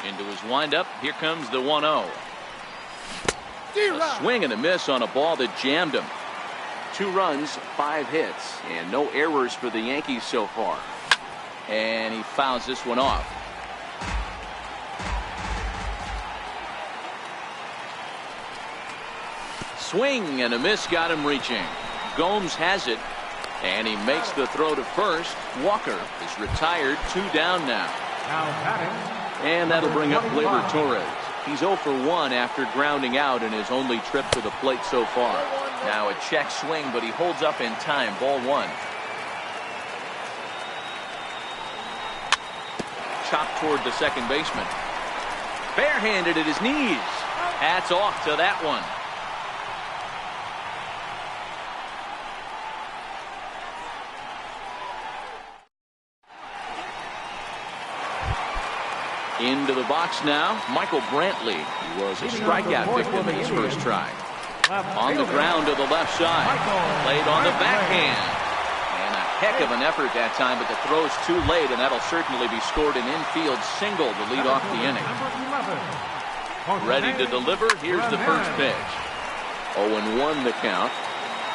Into his windup. Here comes the 1-0. A swing and a miss on a ball that jammed him. 2 runs, 5 hits, and no errors for the Yankees so far. And he fouls this one off. Swing and a miss got him reaching. Gomes has it, and he makes the throw to first. Walker is retired, 2 down now. And that'll bring up Gleyber Torres. He's 0 for 1 after grounding out in his only trip to the plate so far. Now a check swing, but he holds up in time. Ball 1. Chopped toward the second baseman. Barehanded at his knees. Hats off to that one. Into the box now, Michael Brantley. He was a strikeout victim in his first try. On the ground to the left side. Played on the backhand. And a heck of an effort that time, but the throw's too late, and that'll certainly be scored an infield single to lead off the inning. Ready to deliver. Here's the first pitch. 0-1 the count.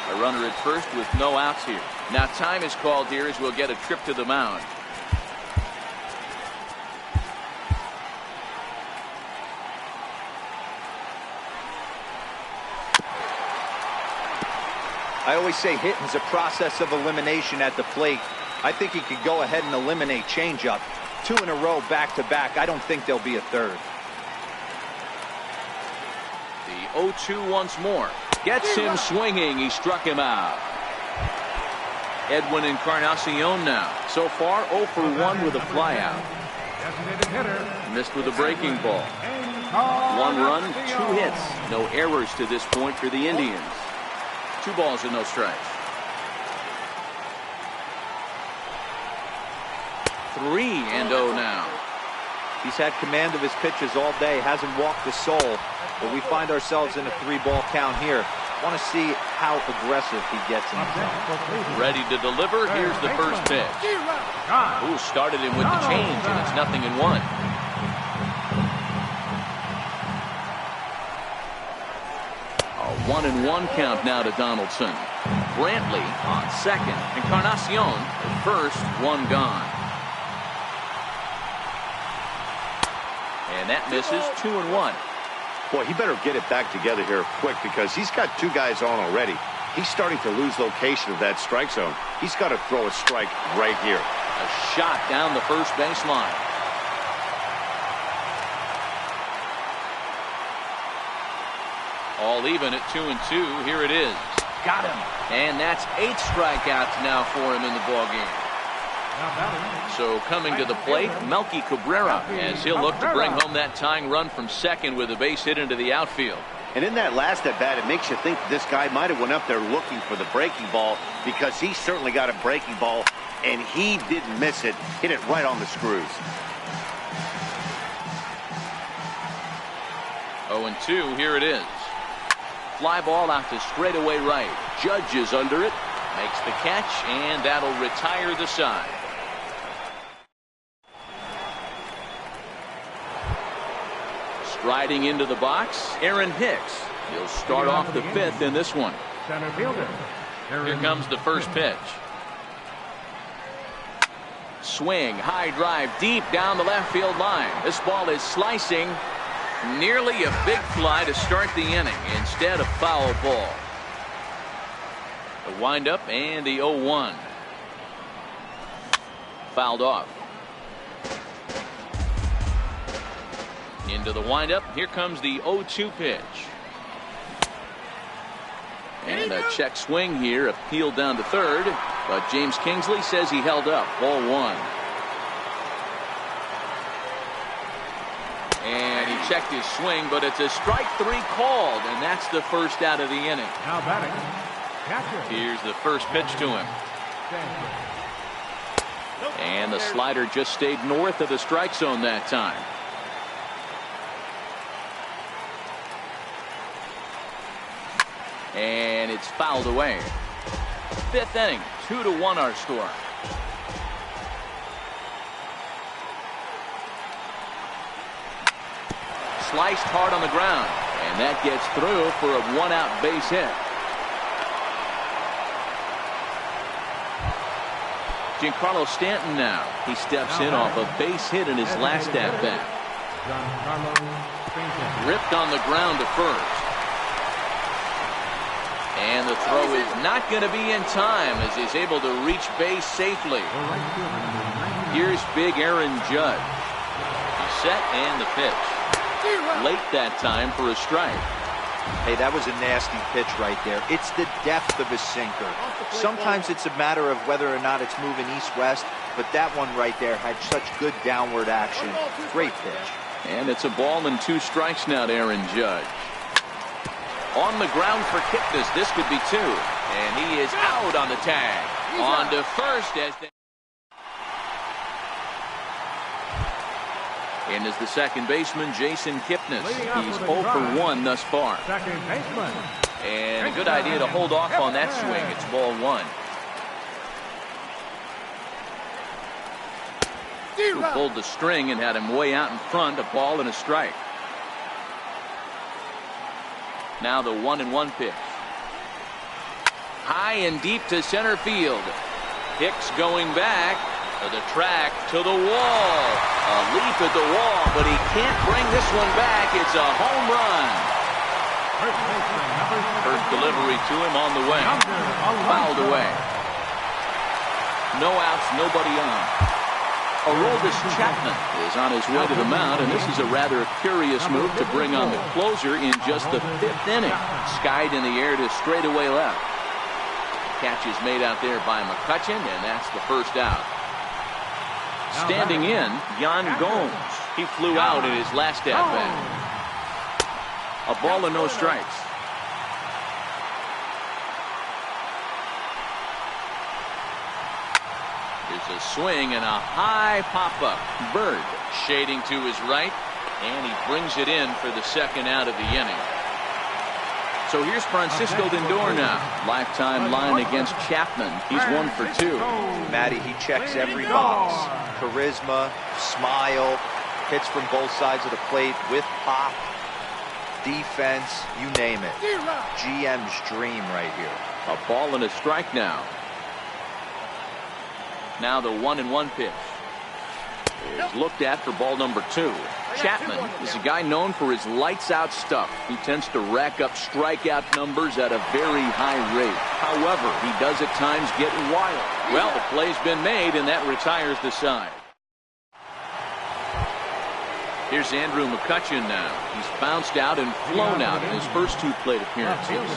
A runner at first with no outs here. Now time is called here as we'll get a trip to the mound. I always say hitting's a process of elimination at the plate. I think he could go ahead and eliminate changeup. 2 in a row back to back. I don't think there'll be a third. The 0-2 once more. Gets him swinging. He struck him out. Edwin Encarnacion now. So far 0 for 1 with a flyout. Missed with a breaking ball. 1 run, 2 hits. No errors to this point for the Indians. 2 balls and no strikes. 3-0 now. He's had command of his pitches all day. Hasn't walked a soul. But we find ourselves in a 3-ball count here. Want to see how aggressive he gets in the zone. Ready to deliver. Here's the first pitch. Ooh, started him with the change, and it's 0-1. A 1-1 count now to Donaldson. Brantley on second. Encarnacion at first. 1 gone. And that misses. 2-1. Boy, he better get it back together here quick because he's got 2 guys on already. He's starting to lose location of that strike zone. He's got to throw a strike right here. A shot down the first baseline. All even at 2-2. Here it is. Got him. And that's 8 strikeouts now for him in the ballgame. So coming to the plate, Melky Cabrera, as he'll look to bring home that tying run from second with a base hit into the outfield. And in that last at bat, it makes you think this guy might have went up there looking for the breaking ball because he certainly got a breaking ball, and he didn't miss it. Hit it right on the screws. 0-2. Here it is. Fly ball out to straightaway right. Judge is under it. Makes the catch, and that'll retire the side. Striding into the box, Aaron Hicks. He'll start off the 5th in this one. Center fielder. Here comes the first pitch. Swing, high drive, deep down the left field line. This ball is slicing. Nearly a big fly to start the inning instead of foul ball. The windup and the 0-1. Fouled off. Into the windup. Here comes the 0-2 pitch. And a check swing here, appealed down to third, but James Kingsley says he held up. Ball 1. And he checked his swing, but it's a strike 3 called, and that's the first out of the inning. Now batting, catcher. Here's the first pitch to him. And the slider just stayed north of the strike zone that time. And it's fouled away. 5th inning, 2-1 our score. sliced hard on the ground. And that gets through for a one-out base hit. Giancarlo Stanton now. He steps in off a base hit in his last at-bat. Ripped on the ground to first. And the throw is not going to be in time as he's able to reach base safely. Here's big Aaron Judge. He's set and the pitch. Late that time for a strike. Hey, that was a nasty pitch right there. It's the depth of a sinker. Sometimes it's a matter of whether or not it's moving east-west, but that one right there had such good downward action. Great pitch. And it's a ball and 2 strikes now to Aaron Judge. On the ground for Kipnis. This could be 2. And he is out on the tag. On to first as they... And as the second baseman, Jason Kipnis. He's 0 for 1 thus far. Second baseman. And a good idea to hold off on that swing. It's ball 1. Who pulled the string and had him way out in front. A ball and a strike. Now the 1-1 pitch. High and deep to center field. Hicks going back to the track, to the wall. A leap at the wall, but he can't bring this one back. It's a home run. First delivery to him on the way. Fouled away. No outs, nobody on. Aroldis Chapman is on his way to the mound, and this is a rather curious move to bring on the closer in just the 5th inning. Skied in the air to straightaway left. Catch is made out there by McCutchen, and that's the first out. Standing in, Yan Gomes. He flew out in his last at-bat. A ball and no strikes. There's a swing and a high pop-up. Bird shading to his right, and he brings it in for the second out of the inning. So here's Francisco Lindor now. Lifetime line against Chapman. He's 1 for 2. Matty, he checks every box. Charisma, smile, hits from both sides of the plate with pop, defense, you name it. GM's dream right here. A ball and a strike now. Now the 1-1 pitch is looked at for ball number 2. Chapman is a guy known for his lights-out stuff. He tends to rack up strikeout numbers at a very high rate. However, he does at times get wild. Well, the play's been made, and that retires the side. Here's Andrew McCutchen now. He's bounced out and flown out in his first 2 plate appearances.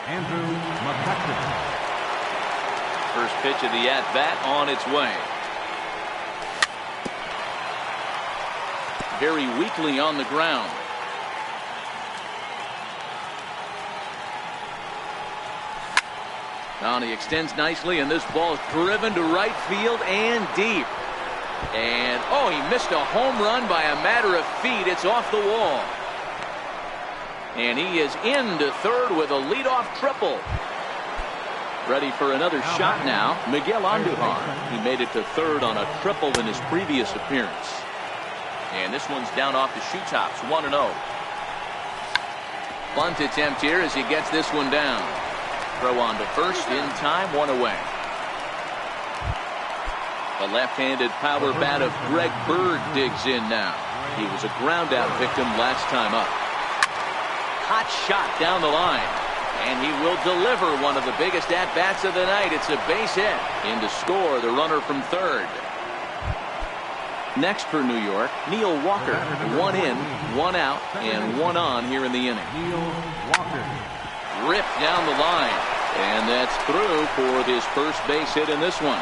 Andrew McCutchen. First pitch of the at-bat on its way. Very weakly on the ground. Now he extends nicely, and this ball is driven to right field and deep. And, oh, he missed a home run by a matter of feet. It's off the wall. And he is into third with a leadoff triple. Ready for another shot now. Miguel Andujar. He made it to third on a triple in his previous appearance. And this one's down off the shoe tops, 1-0. Bunt attempt here as he gets this one down. Throw on to first in time, 1 away. The left-handed power bat of Greg Bird digs in now. He was a ground out victim last time up. Hot shot down the line. And he will deliver one of the biggest at-bats of the night. It's a base hit. In to score the runner from third. Next for New York, Neil Walker. 1 in, 1 out, and 1 on here in the inning. Neil Walker. Ripped down the line. And that's through for his first base hit in this one.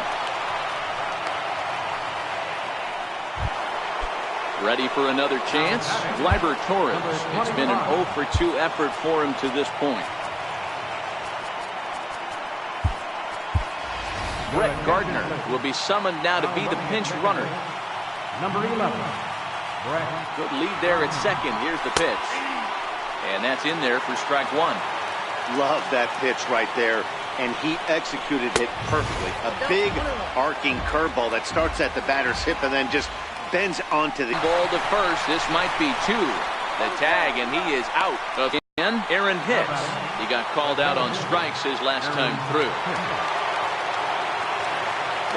Ready for another chance? Gleyber Torres. It's been an 0 for 2 effort for him to this point. Brett Gardner will be summoned now to be the pinch runner. Number 11. Brett. Good lead there at second. Here's the pitch. And that's in there for strike 1. Love that pitch right there. And he executed it perfectly. A big arcing curveball that starts at the batter's hip and then just bends onto the ball to first. This might be 2. The tag, and he is out. Again, Aaron Hicks. He got called out on strikes his last time through.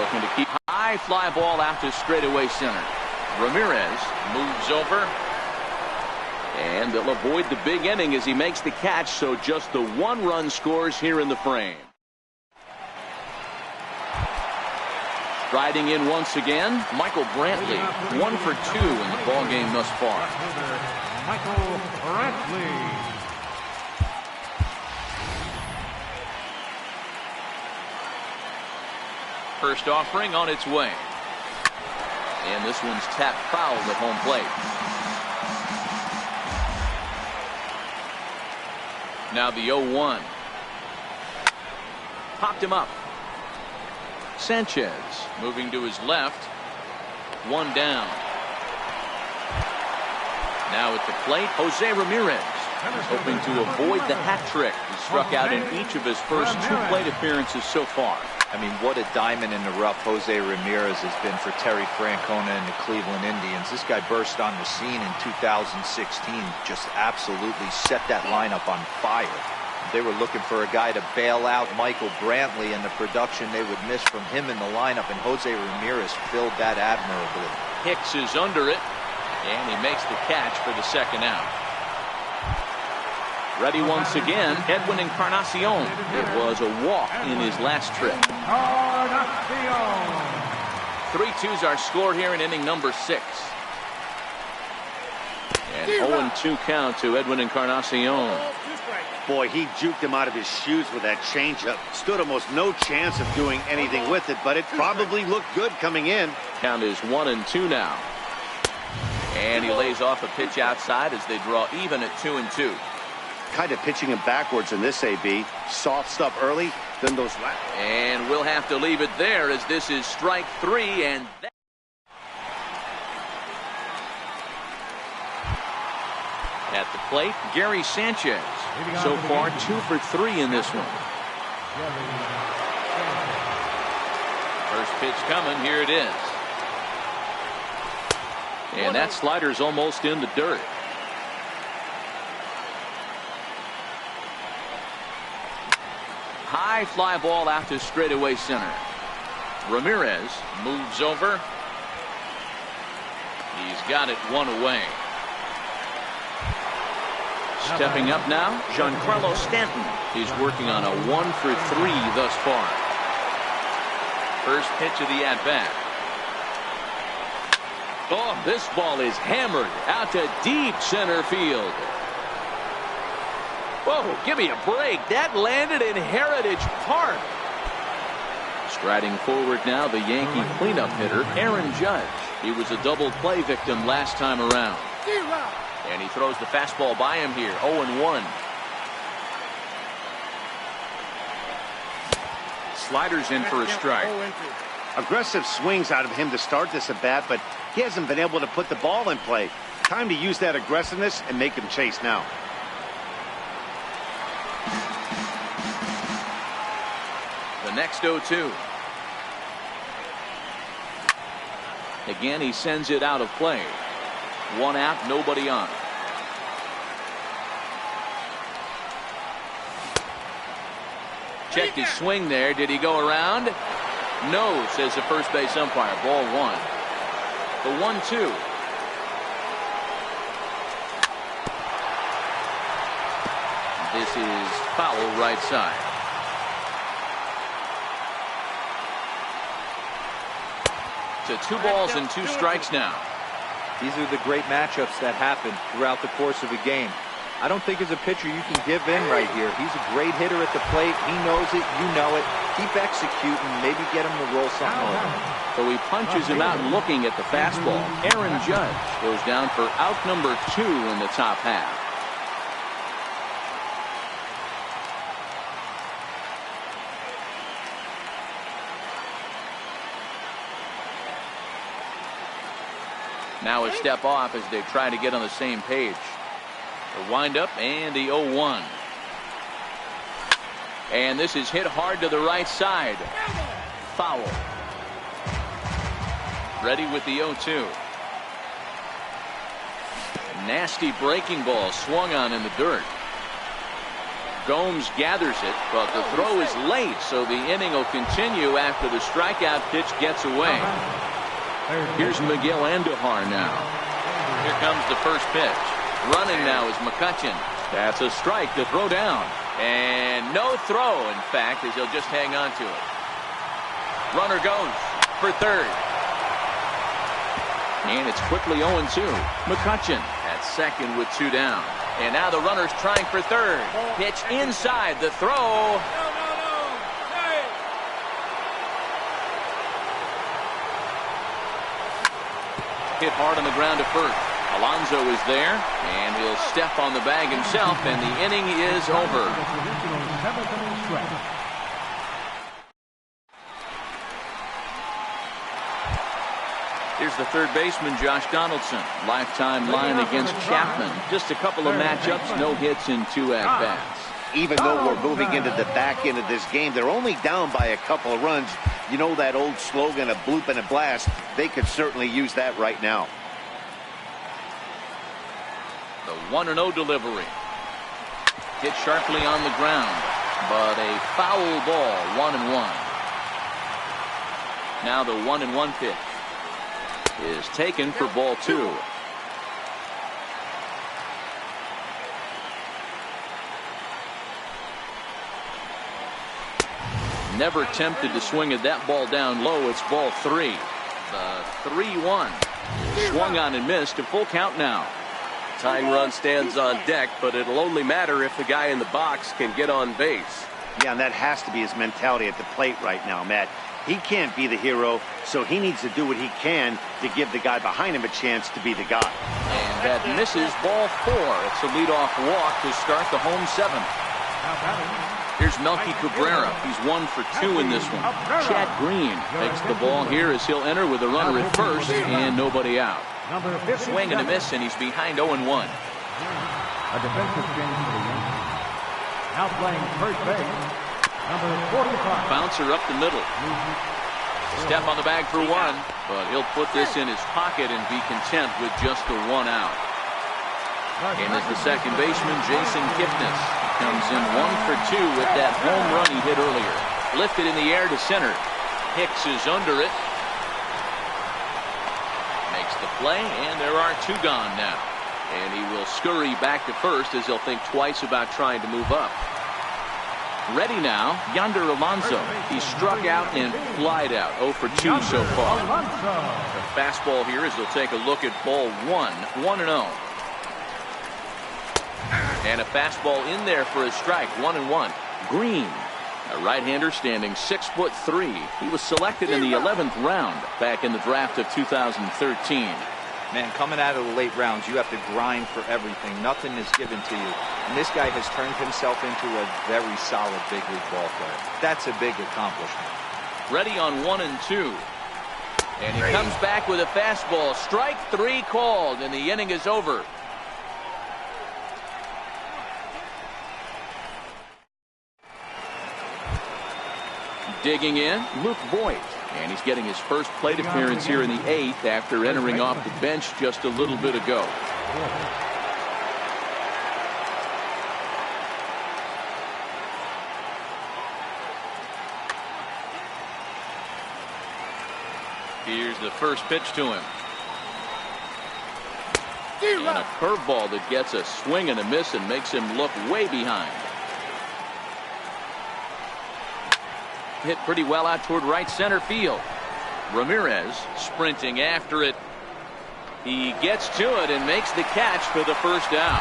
Looking to keep high fly ball out to straightaway center. Ramirez moves over. And they'll avoid the big inning as he makes the catch, so just the one run scores here in the frame. Striding in once again, Michael Brantley, 1 for 2 in the ball game thus far. Michael Brantley. First offering on its way. And this one's tapped foul at home plate. Now the 0-1. Popped him up. Sanchez moving to his left. One down. Now at the plate, Jose Ramirez is hoping to avoid the hat trick. He struck out in each of his first 2 plate appearances so far. I mean, what a diamond in the rough Jose Ramirez has been for Terry Francona and the Cleveland Indians. This guy burst on the scene in 2016, just absolutely set that lineup on fire. They were looking for a guy to bail out Michael Brantley, and the production they would miss from him in the lineup, and Jose Ramirez filled that admirably. Hicks is under it, and he makes the catch for the second out. Ready once again, Edwin Encarnacion. It was a walk in his last trip. 3-2's our score here in inning number 6. And 0-2 count to Edwin Encarnacion. Boy, he juked him out of his shoes with that changeup. Stood almost no chance of doing anything with it, but it probably looked good coming in. Count is 1-2 now. And he lays off a pitch outside as they draw even at 2-2. Kind of pitching him backwards in this AB. Soft stuff early, then those left. And we'll have to leave it there as this is strike 3. And that at the plate, Gary Sanchez. So far 2 for 3 in this one. First pitch coming. Here it is. And that slider's almost in the dirt. High fly ball out to straightaway center. Ramirez moves over. He's got it 1 away. Stepping up now, Giancarlo Stanton. He's working on a 1 for 3 thus far. First pitch of the at-bat. Oh, this ball is hammered out to deep center field. Whoa, give me a break. That landed in Heritage Park. Striding forward now, the Yankee cleanup hitter, Aaron Judge. He was a double play victim last time around. And he throws the fastball by him here, 0-1. Sliders in for a strike. Aggressive swings out of him to start this at bat, but he hasn't been able to put the ball in play. Time to use that aggressiveness and make him chase now. The next 0-2. Again, he sends it out of play. 1 out, nobody on. Checked his swing there. Did he go around? No, says the first base umpire. Ball 1. The 1-2. This is foul right side. To 2 balls and 2 strikes now. These are the great matchups that happen throughout the course of a game. I don't think as a pitcher you can give in right here. He's a great hitter at the plate. He knows it. You know it. Keep executing. Maybe get him to roll something over. So he punches him out looking at the fastball. Aaron Judge goes down for out number 2 in the top half. Now a step off as they try to get on the same page. The windup and the 0-1. And this is hit hard to the right side. Foul. Ready with the 0-2. Nasty breaking ball swung on in the dirt. Gomes gathers it, but the throw is late, so the inning will continue after the strikeout pitch gets away. Here's Miguel Andujar now. Here comes the first pitch. Running now is McCutchen. That's a strike to throw down. And no throw, in fact, as he'll just hang on to it. Runner goes for third. And it's quickly 0-2. McCutchen at second with 2 down. And now the runner's trying for third. Pitch inside the throw. Hit hard on the ground to first. Alonso is there, and he'll step on the bag himself, and the inning is over. Here's the third baseman, Josh Donaldson. Lifetime line against Chapman. Just a couple of matchups, no hits in 2 at-bats. Even though we're moving into the back end of this game, they're only down by a couple of runs. You know that old slogan, a bloop and a blast? They could certainly use that right now. The 1-0 delivery. Hit sharply on the ground, but a foul ball, 1-1. Now the 1-1 pitch is taken for ball 2. Never tempted to swing at that ball down low. It's ball 3. The 3-1. Swung on and missed. A full count now. Tying run stands on deck, but it'll only matter if the guy in the box can get on base. Yeah, and that has to be his mentality at the plate right now, Matt. He can't be the hero, so he needs to do what he can to give the guy behind him a chance to be the guy. And that misses ball 4. It's a leadoff walk to start the home 7th. Here's Melky Cabrera. He's 1 for 2 in this one. Chad Green takes the ball here as he'll enter with a runner at first and nobody out. Swing and a miss, and he's behind 0-1. A defensive change for the Yankees. Now playing first base, number 45. Bouncer up the middle. Step on the bag for 1, but he'll put this in his pocket and be content with just the 1 out. And as the second baseman, Jason Kipnis comes in 1 for 2 with that home run he hit earlier. Lifted in the air to center. Hicks is under it. Makes the play, and there are 2 gone now. And he will scurry back to first as he'll think twice about trying to move up. Ready now, Yonder Alonso. He struck out and flied out. 0 for 2 so far. The fastball here as he'll take a look at ball 1. 1-0. And a fastball in there for a strike. 1-1. Green, a right-hander standing 6'3". He was selected in the 11th round back in the draft of 2013. Man, coming out of the late rounds, you have to grind for everything. Nothing is given to you. And this guy has turned himself into a very solid big league ball player. That's a big accomplishment. Ready on 1 and 2. And he comes back with a fastball. Strike 3 called, and the inning is over. Digging in, Luke Voigt. And he's getting his first plate appearance here in the 8th after entering off the bench just a little bit ago. Here's the first pitch to him. And a curveball that gets a swing and a miss and makes him look way behind. Hit pretty well out toward right center field. Ramirez sprinting after it. He gets to it and makes the catch for the first out.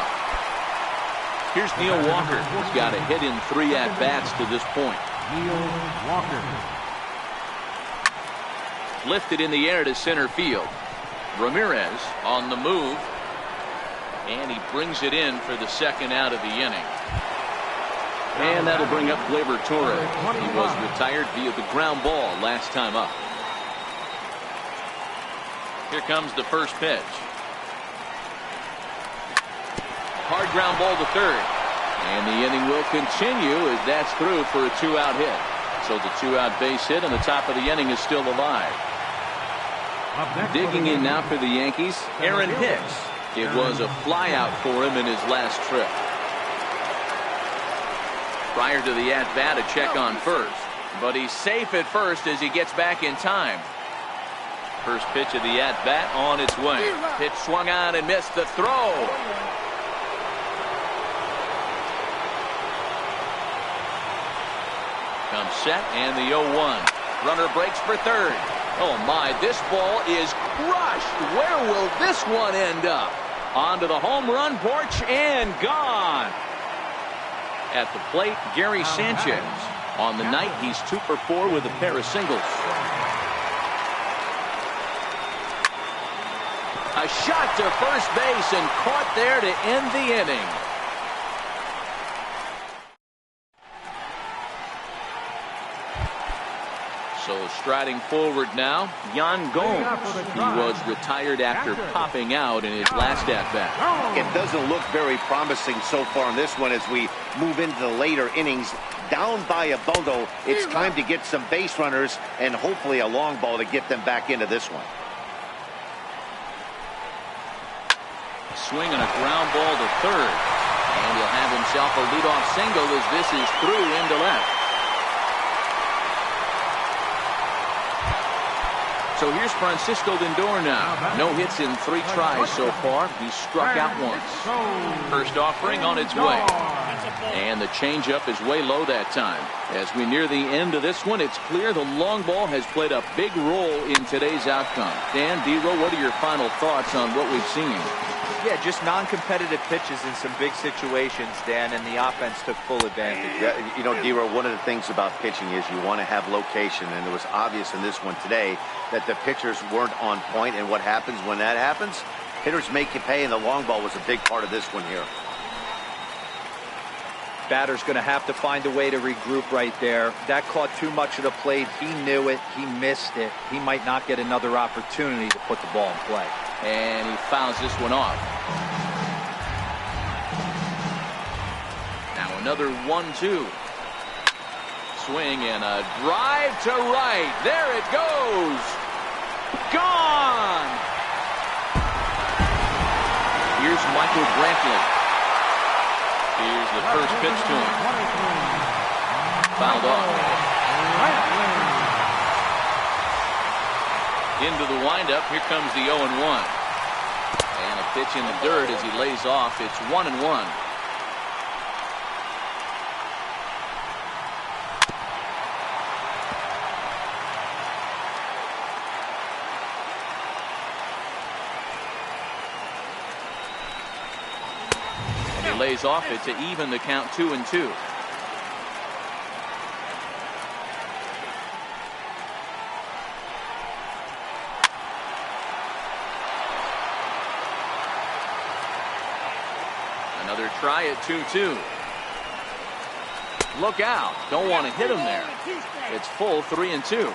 Here's Neil Walker. He's got a hit in 3 at-bats to this point. Neil Walker. Lifted in the air to center field. Ramirez on the move. And he brings it in for the second out of the inning. And that'll bring up Gleyber Torres. He was retired via the ground ball last time up. Here comes the first pitch. Hard ground ball to third. And the inning will continue as that's through for a 2-out hit. So the 2-out base hit on the top of the inning is still alive. Digging in now for the Yankees, Aaron Hicks. It was a flyout for him in his last trip. Prior to the at-bat, a check on first. But he's safe at first as he gets back in time. First pitch of the at-bat on its way. Pitch swung on and missed the throw. Comes set and the 0-1. Runner breaks for third. Oh my, this ball is crushed. Where will this one end up? Onto the home run porch and gone. At the plate, Gary Sanchez. On the night, he's 2 for 4 with a pair of singles. A shot to first base and caught there to end the inning. So striding forward now, Yan Gomes. He was retired after popping out in his last at-bat. It doesn't look very promising so far in this one as we move into the later innings. Down by a bundle, it's time to get some base runners and hopefully a long ball to get them back into this one. Swing and a ground ball to third. And he'll have himself a leadoff single as this is through into left. So here's Francisco Lindor now. No hits in 3 tries so far. He's struck out once. First offering on its way. And the changeup is way low that time. As we near the end of this one, it's clear the long ball has played a big role in today's outcome. Dan, D-Row, what are your final thoughts on what we've seen? Yeah, just non-competitive pitches in some big situations, Dan, and the offense took full advantage. Yeah, you know, D-Row, one of the things about pitching is you want to have location, and it was obvious in this one today that the pitchers weren't on point, and what happens when that happens? Hitters make you pay, and the long ball was a big part of this one here. Batter's going to have to find a way to regroup right there. That caught too much of the plate. He knew it. He missed it. He might not get another opportunity to put the ball in play. And he fouls this one off. Now another 1-2. Swing and a drive to right. There it goes. Gone. Here's Michael Brantley. Here's the first pitch to him. Fouled off. Into the windup. Here comes the 0-1. And a pitch in the dirt as he lays off. It's 1-1. Lays off it to even the count 2-2. Another try at 2-2. Look out. Don't want to hit him there. It's full 3-2.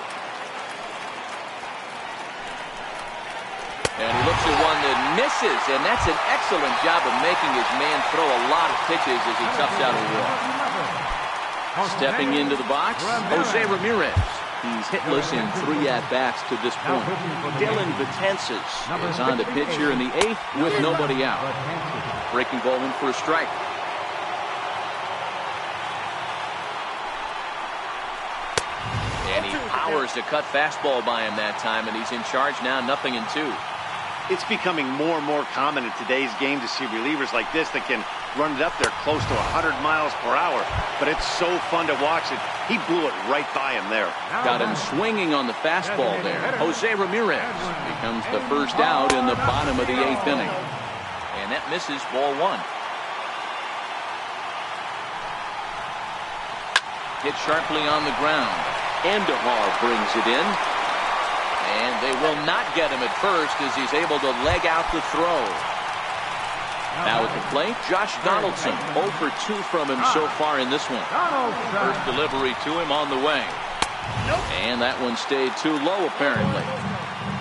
And he looks at one that misses, and that's an excellent job of making his man throw a lot of pitches as he toughs out a walk. Stepping into the box, Jose Ramirez. He's hitless in 3 at-bats to this point. Dylan Betances is on to pitch here in the 8th with nobody out. Breaking ball in for a strike. And he powers the cut fastball by him that time, and he's in charge now, 0-2. It's becoming more and more common in today's game to see relievers like this that can run it up there close to 100 miles per hour. But it's so fun to watch it. He blew it right by him there. Got him swinging on the fastball there. Jose Ramirez becomes the first out in the bottom of the 8th inning. And that misses ball 1. Hit sharply on the ground. Endahar brings it in. And they will not get him at first as he's able to leg out the throw. Now at the plate, Josh Donaldson. 0 for 2 from him so far in this one. First delivery to him on the way. And that one stayed too low apparently.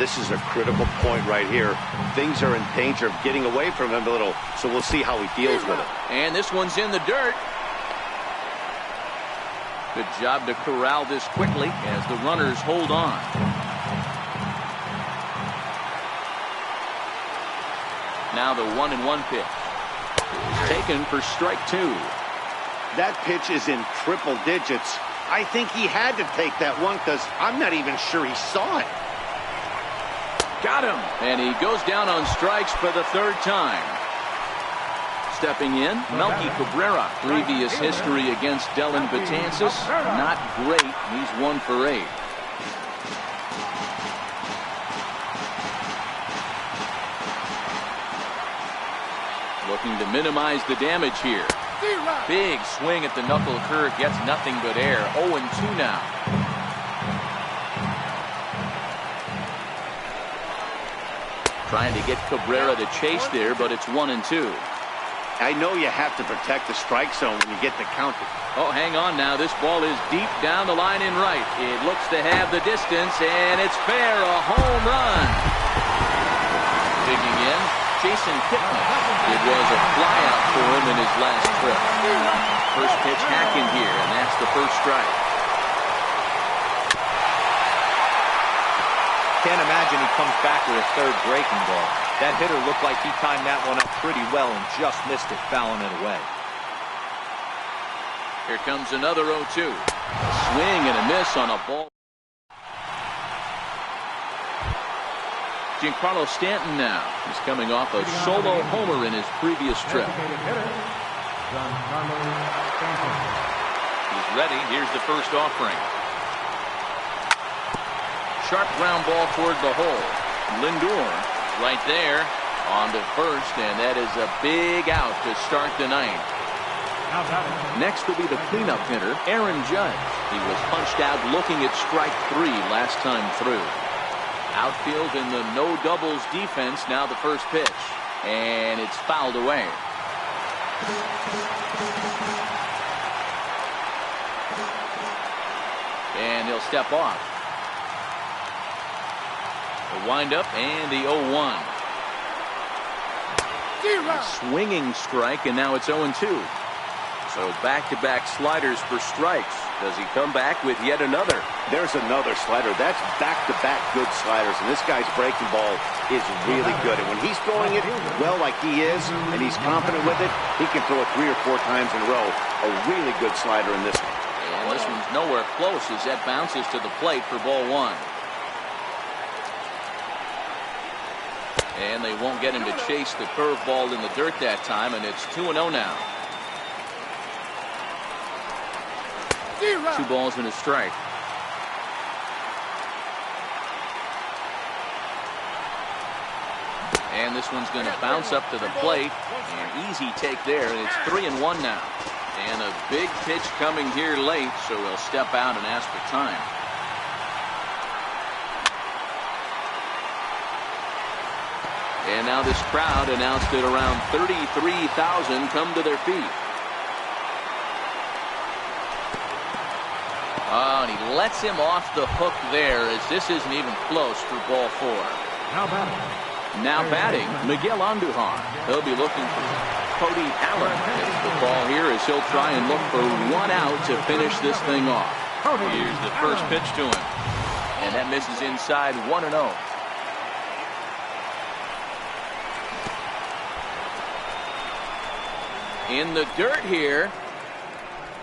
This is a critical point right here. Things are in danger of getting away from him a little, so we'll see how he deals with it. And this one's in the dirt. Good job to corral this quickly as the runners hold on. Now the 1-1 pitch. Taken for strike 2. That pitch is in triple digits. I think he had to take that one because I'm not even sure he saw it. Got him. And he goes down on strikes for the 3rd time. Stepping in, Melky Cabrera. Previous history against Dellin Betances, not great. He's 1 for 8. Looking to minimize the damage here. Big swing at the knuckle curve, gets nothing but air. 0-2 now. Trying to get Cabrera to chase there, but it's 1-2. I know you have to protect the strike zone when you get the count. Oh, hang on now. This ball is deep down the line in right. It looks to have the distance, and it's fair. A home run. Digging in, Jason Kipnis. It was a flyout for him in his last trip. First pitch hacking here, and that's the first strike. Can't imagine he comes back with a 3rd breaking ball. That hitter looked like he timed that one up pretty well and just missed it, fouling it away. Here comes another 0-2. Swing and a miss on a ball. Giancarlo Stanton now. He's coming off a solo homer in his previous trip. He's ready. Here's the first offering. Sharp ground ball toward the hole. Lindor right there on to first, and that is a big out to start the 9th. Next will be the cleanup hitter, Aaron Judge. He was punched out looking at strike 3 last time through. Outfield in the no doubles defense. Now the first pitch, and it's fouled away. And he'll step off. The windup and the 0-1. Swinging strike, and now it's 0-2. So back-to-back sliders for strikes. Does he come back with yet another? There's another slider. That's back-to-back good sliders, and this guy's breaking ball is really good. And when he's throwing it well like he is, and he's confident with it, he can throw it 3 or 4 times in a row. A really good slider in this one. And this one's nowhere close as that bounces to the plate for ball 1. And they won't get him to chase the curveball in the dirt that time, and it's 2-0 now. 2 balls and a strike. And this one's going to bounce up to the plate. An easy take there, and it's 3-1 now. And a big pitch coming here late, so he'll step out and ask for time. And now this crowd announced that around 33,000 come to their feet. Oh, and he lets him off the hook there as this isn't even close for ball 4. Now batting, Miguel Andujar. He'll be looking for Cody Allen. Gets the ball here as he'll try and look for 1 out to finish this thing off. Here's the first pitch to him. And that misses inside 1-0. In the dirt here.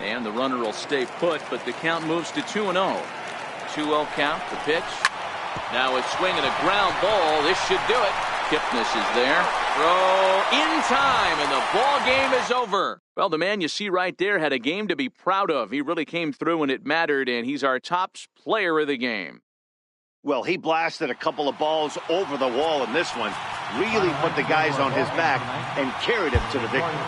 And the runner will stay put, but the count moves to 2-0. 2-0 count, the pitch. Now a swing and a ground ball. This should do it. Kipnis is there. Throw in time, and the ball game is over. Well, the man you see right there had a game to be proud of. He really came through when it mattered, and he's our top player of the game. Well, he blasted a couple of balls over the wall in this one. Really put the guys on his back and carried him to the victory.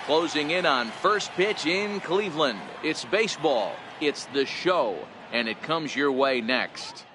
Closing in on first pitch in Cleveland. It's baseball. It's the show. And it comes your way next.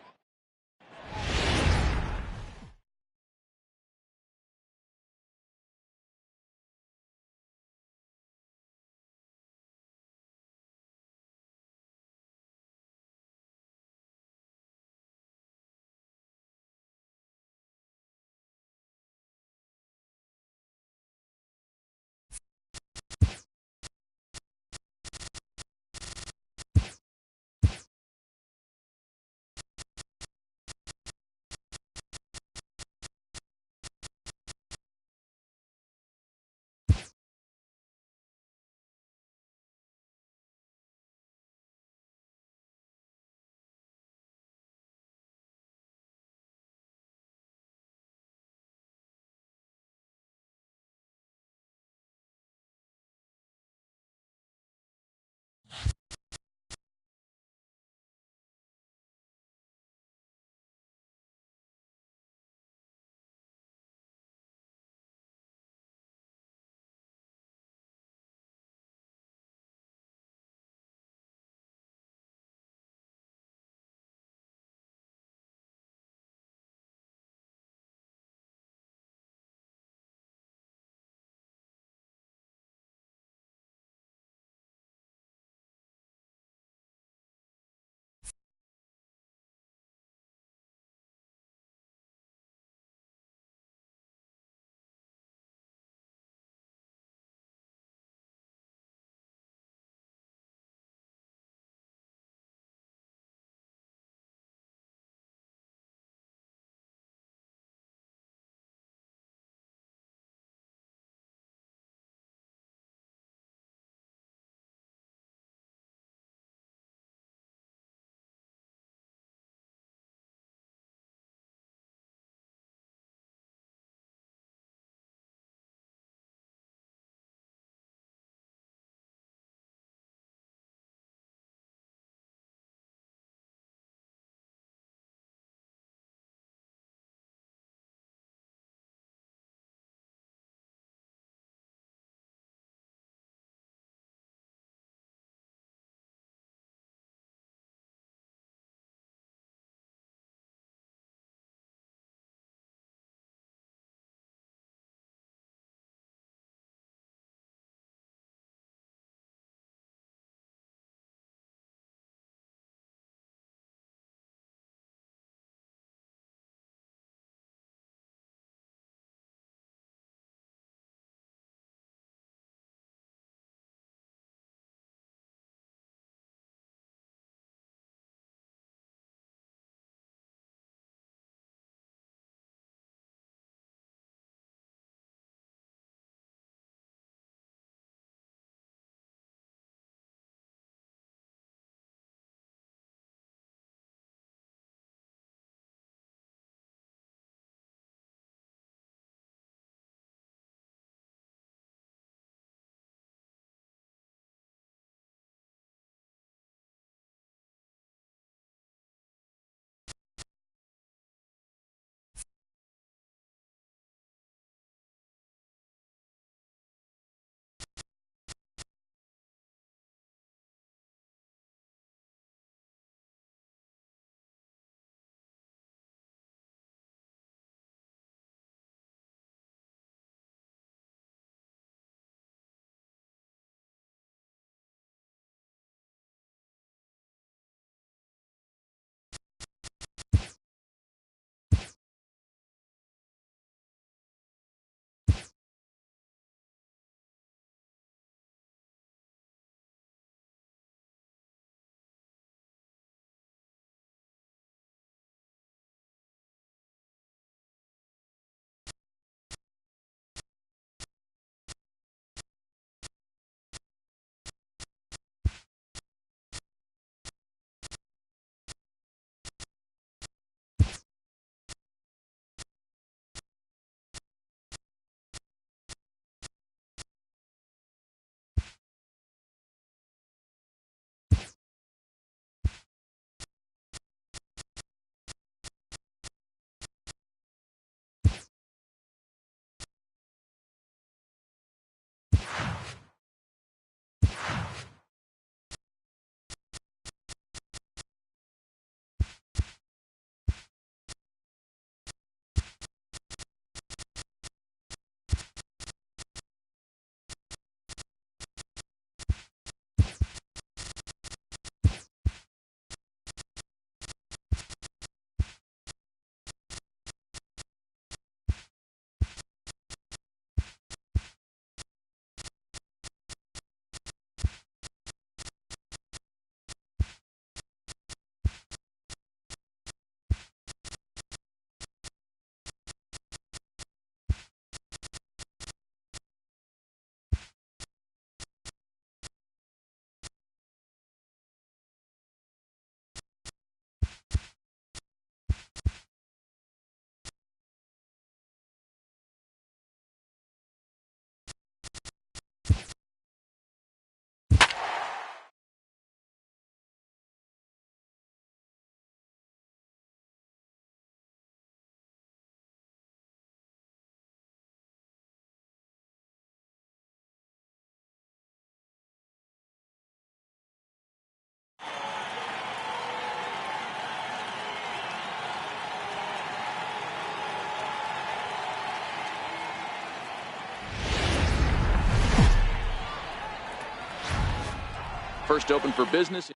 first open for business.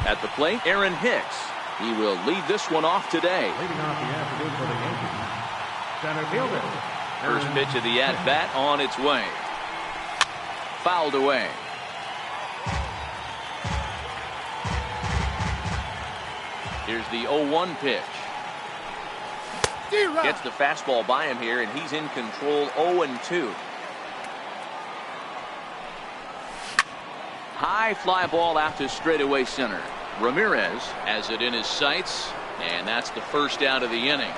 At the plate, Aaron Hicks. He will lead this one off today. Leading off the afternoon for the Yankees, center fielder. First pitch of the at-bat on its way. Fouled away. Here's the 0-1 pitch. Gets the fastball by him here, and he's in control. 0-2. High fly ball out to straightaway center. Ramirez has it in his sights, and that's the first out of the inning.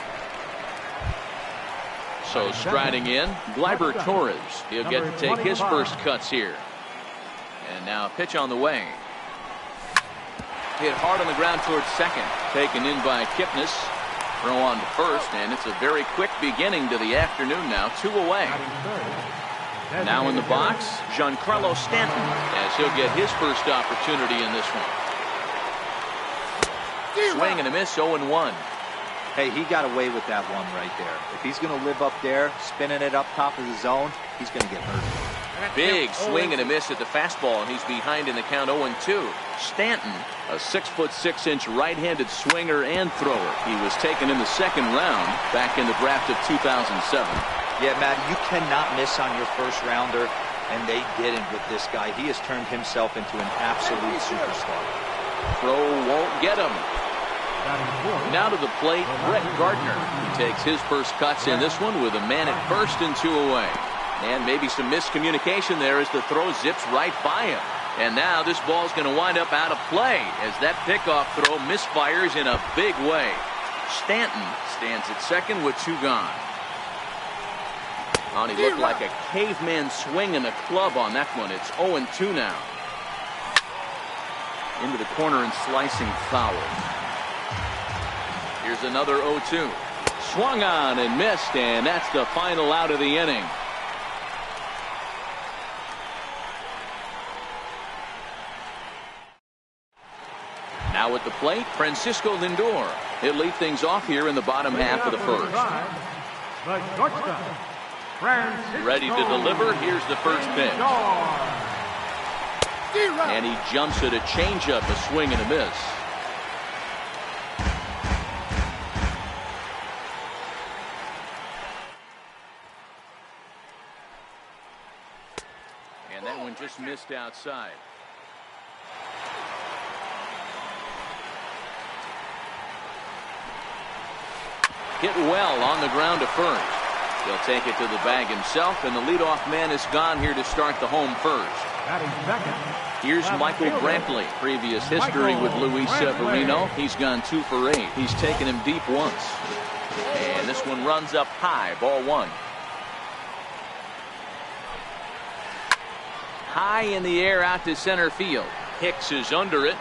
So striding in, Gleyber Torres. He'll get to take his first cuts here. And now a pitch on the way. Hit hard on the ground towards second. Taken in by Kipnis. Throw on to first, and it's a very quick beginning to the afternoon now. 2 away. Now in the box, Giancarlo Stanton, as he'll get his first opportunity in this one. Swing and a miss, 0-1. Hey, he got away with that one right there. If he's going to live up there, spinning it up top of the zone, he's going to get hurt. Big swing and a miss at the fastball, and he's behind in the count. 0-2. Stanton, a 6'6" right-handed swinger and thrower. He was taken in the second round back in the draft of 2007. Yeah, Matt, you cannot miss on your first rounder, and they didn't with this guy. He has turned himself into an absolute superstar. Throw won't get him. Now to the plate, Brett Gardner. He takes his first cuts in this one with a man at first and 2 away. And maybe some miscommunication there as the throw zips right by him. And now this ball's going to wind up out of play as that pickoff throw misfires in a big way. Stanton stands at second with 2 gone. Oh, and he looked like a caveman swinging a club on that one. It's 0-2 now. Into the corner and slicing foul. Here's another 0-2. Swung on and missed, and that's the final out of the inning. Now at the plate, Francisco Lindor. He'll lead things off here in the bottom half of the first. Ready to deliver. Here's the first pitch. And he jumps at a changeup, a swing and a miss. And that one just missed outside. Hit well on the ground to first. He'll take it to the bag himself, and the leadoff man is gone here to start the home first. Here's Michael Brantley. Previous history with Luis Severino. He's gone 2 for 8. He's taken him deep once. And this one runs up high. Ball 1. High in the air out to center field. Hicks is under it.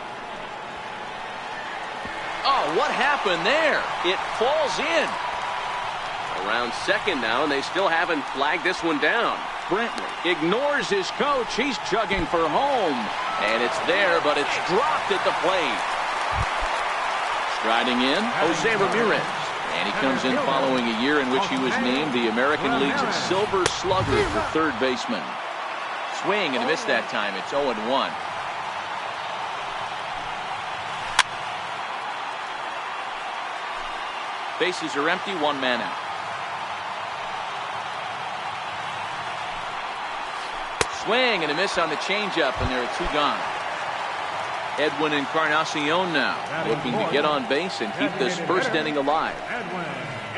Oh, what happened there? It falls in. Around second now, and they still haven't flagged this one down. Brantley ignores his coach. He's chugging for home. And it's there, but it's dropped at the plate. Striding in, Jose Ramirez. And he comes in following a year in which he was named the American League's Silver Slugger for third baseman. Swing and a miss that time. It's 0-1. Bases are empty, 1 man out. Swing and a miss on the changeup, and there are 2 gone. Edwin Encarnacion now looking to get on base and keep this first inning alive.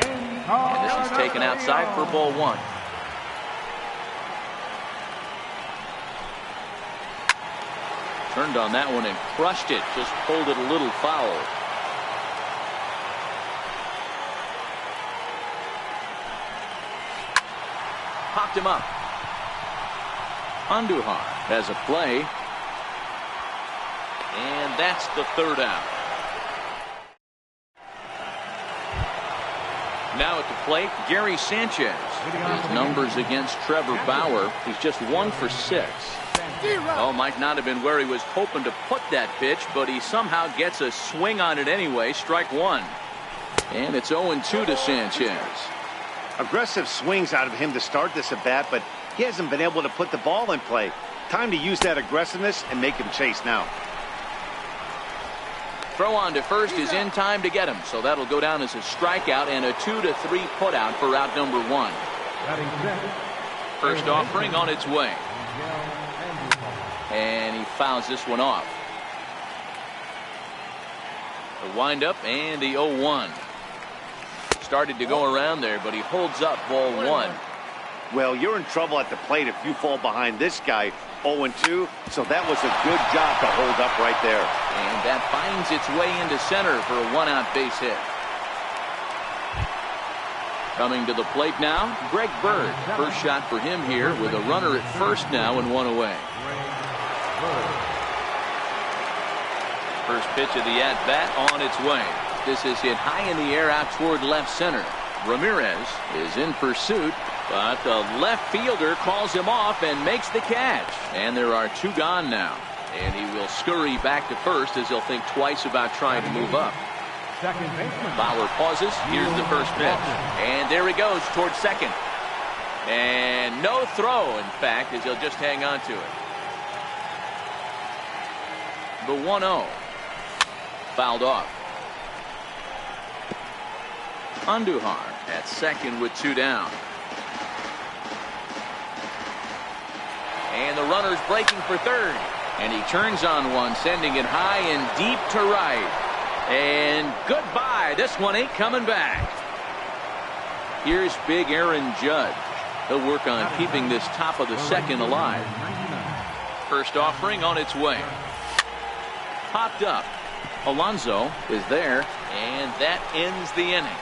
And this is taken outside for ball 1. Turned on that one and crushed it. Just pulled it a little foul. Popped him up. Andujar has a play. And that's the 3rd out. Now at the plate, Gary Sanchez. His numbers against Trevor Bauer. He's just 1 for 6. Oh, might not have been where he was hoping to put that pitch, but he somehow gets a swing on it anyway. Strike 1. And it's 0-2 to Sanchez. Aggressive swings out of him to start this at bat, but he hasn't been able to put the ball in play. Time to use that aggressiveness and make him chase now. Throw on to first is in time to get him, so that'll go down as a strikeout and a 2-3 putout for out number 1. First offering on its way. And he fouls this one off. The windup and the 0-1. Started to go around there, but he holds up ball 1. Well, you're in trouble at the plate if you fall behind this guy 0-2, so that was a good job to hold up right there. And that finds its way into center for a 1-out base hit. Coming to the plate now, Greg Bird. First shot for him here with a runner at first now and 1 away. First pitch of the at-bat on its way. This is hit high in the air out toward left center. Ramirez is in pursuit, but the left fielder calls him off and makes the catch. And there are 2 gone now. And he will scurry back to first as he'll think twice about trying to move up. Bauer pauses. Here's the first pitch. And there he goes towards second. And no throw, in fact, as he'll just hang on to it. The 1-0. Fouled off. Andujar at second with 2 down. And the runner's breaking for third. And he turns on one, sending it high and deep to right. And goodbye. This one ain't coming back. Here's big Aaron Judge. He'll work on keeping this top of the second alive. First offering on its way. Popped up. Alonso is there, and that ends the inning.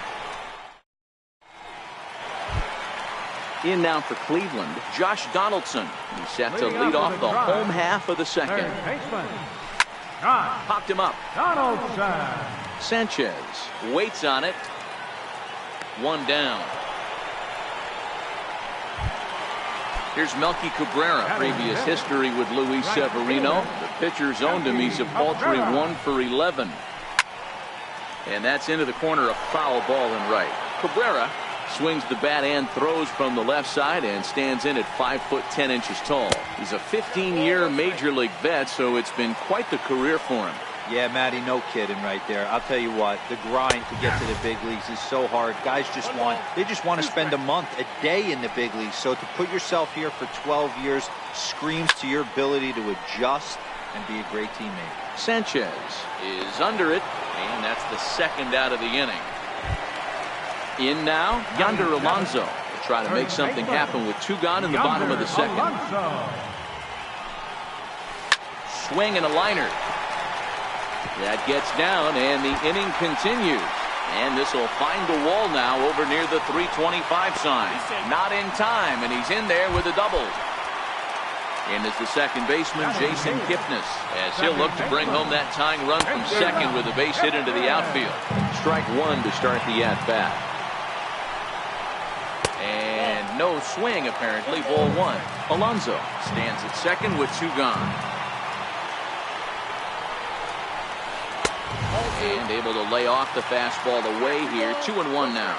In now for Cleveland, Josh Donaldson. He's set to lead off the home half of the second. Popped him up. Sanchez waits on it. 1 down. Here's Melky Cabrera. Previous history with Luis Severino. The pitcher's owned him. He's a paltry 1 for 11. And that's into the corner, a foul ball and right. Cabrera swings the bat and throws from the left side and stands in at 5 foot 10 inches tall. He's a 15-year major league vet, so it's been quite the career for him. Yeah, Matty, no kidding right there. I'll tell you what, the grind to get to the big leagues is so hard. Guys just want to spend a month, a day in the big leagues. So to put yourself here for 12 years screams to your ability to adjust and be a great teammate. Sanchez is under it, and that's the second out of the inning. In now, Yonder Alonso will try to make something happen with 2 gone in the bottom of the second. Swing and a liner. That gets down, and the inning continues. And this will find the wall now over near the 325 sign. Not in time, and he's in there with a double. In is the second baseman, Jason Kipnis, as he'll look to bring home that tying run from second with a base hit into the outfield. Strike 1 to start the at-bat. And no swing, apparently, ball 1. Alonso stands at second with 2 gone. And able to lay off the fastball away here. 2-1 now.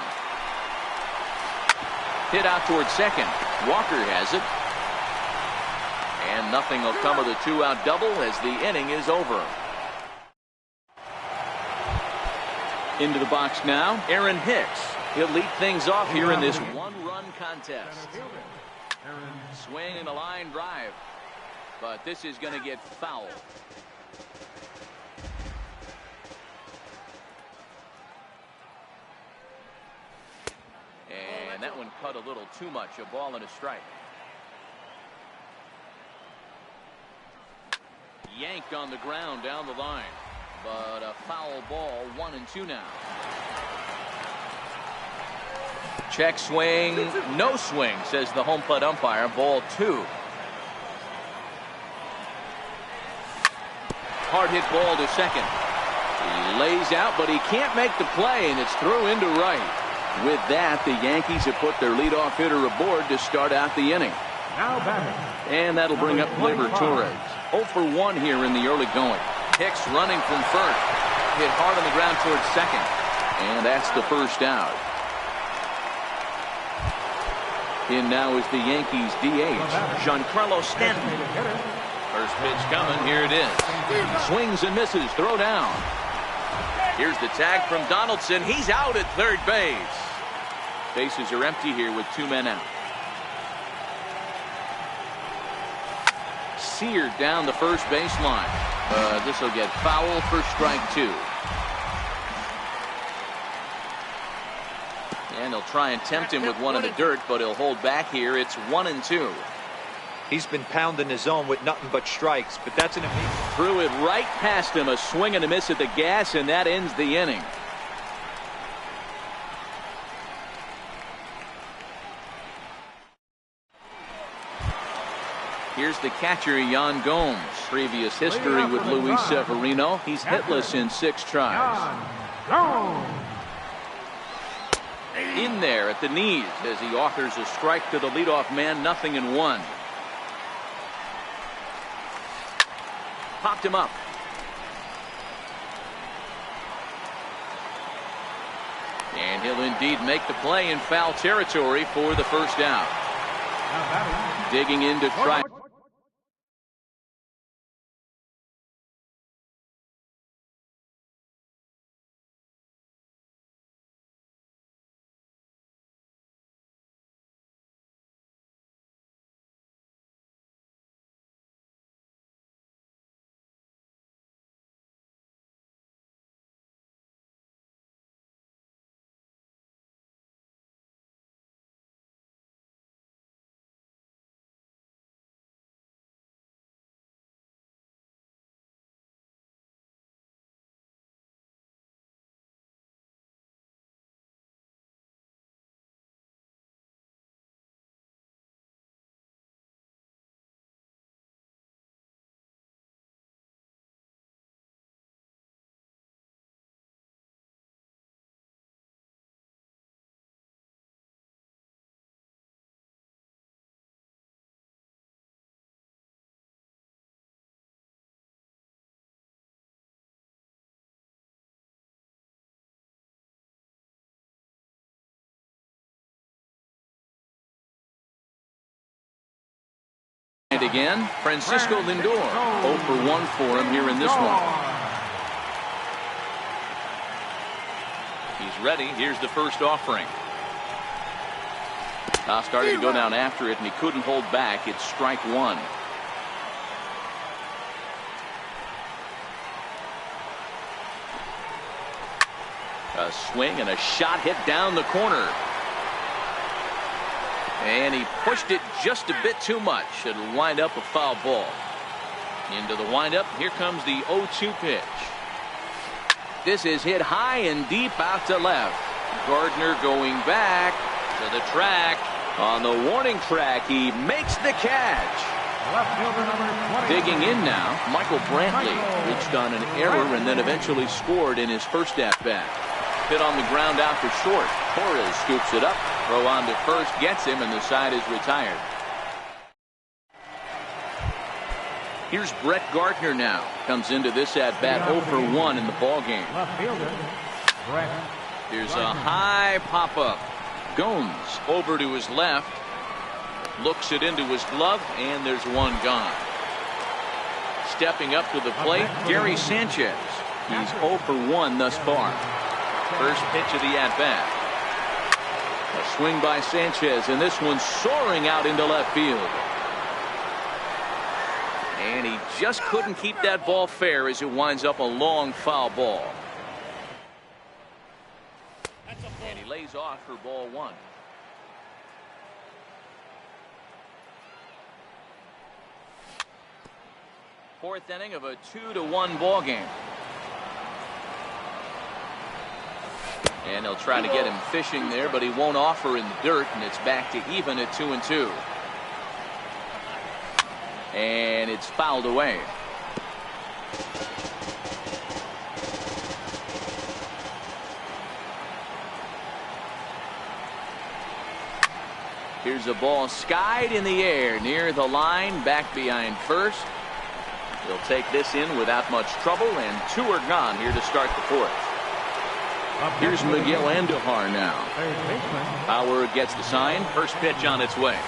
Hit out towards second. Walker has it. And nothing will come of the 2-out double as the inning is over. Into the box now, Aaron Hicks. He'll lead things off here in this 1-run contest. Swing and a line drive. But this is going to get foul. And that one cut a little too much. A ball and a strike. Yanked on the ground down the line. But a foul ball. 1-2 now. Check swing. No swing, says the home plate umpire. Ball 2. Hard hit ball to second. He lays out, but he can't make the play, and it's through into right. With that, the Yankees have put their leadoff hitter aboard to start out the inning. And that'll bring up Gleyber Torres. 0 for 1 here in the early going. Hicks running from first. Hit hard on the ground towards second. And that's the first out. In now is the Yankees DH, Giancarlo Stanton. First pitch coming. Here it is. Swings and misses. Throw down. Here's the tag from Donaldson. He's out at third base. Bases are empty here with 2 men out. Seared down the first baseline. This will get foul for strike 2. And they'll try and tempt him with one in the dirt, but he'll hold back here. It's 1-2. He's been pounding his zone with nothing but strikes, but that's an immediate. Threw it right past him. A swing and a miss at the gas, and that ends the inning. Here's the catcher, Yan Gomes. Previous history with Luis Severino. He's hitless in 6 tries. In there at the knees as he offers a strike to the leadoff man. 0-1. Popped him up. And he'll indeed make the play in foul territory for the first out. Digging in to try. Again, Francisco Lindor. 0 for 1 for him here in this one. He's ready. Here's the first offering. Started to go down after it, and he couldn't hold back. It's strike 1. A swing and a shot hit down the corner. And he pushed it just a bit too much. It'll wind up a foul ball. Into the windup. Here comes the 0-2 pitch. This is hit high and deep out to left. Gardner going back to the track. On the warning track, he makes the catch. Digging in now, Michael Brantley reached on an error and then eventually scored in his first at-bat. Hit on the ground out for short. Torres scoops it up. Throw on to first, gets him, and the side is retired. Here's Brett Gardner now. Comes into this at-bat 0 for 1 in the ballgame. Here's a high pop-up. Gomes over to his left. Looks it into his glove, and there's one gone. Stepping up to the plate, Gary Sanchez. He's 0 for 1 thus far. First pitch of the at-bat. A swing by Sanchez, and this one's soaring out into left field. And he just couldn't keep that ball fair as it winds up a long foul ball. And he lays off for ball 1. Fourth inning of a 2-1 ball game. And they'll try to get him fishing there, but he won't offer in the dirt, and it's back to even at 2-2. And it's fouled away. Here's a ball skied in the air near the line, back behind first. He'll take this in without much trouble, and 2 are gone here to start the 4th. Here's Miguel Andujar now. Power gets the sign. First pitch on its way.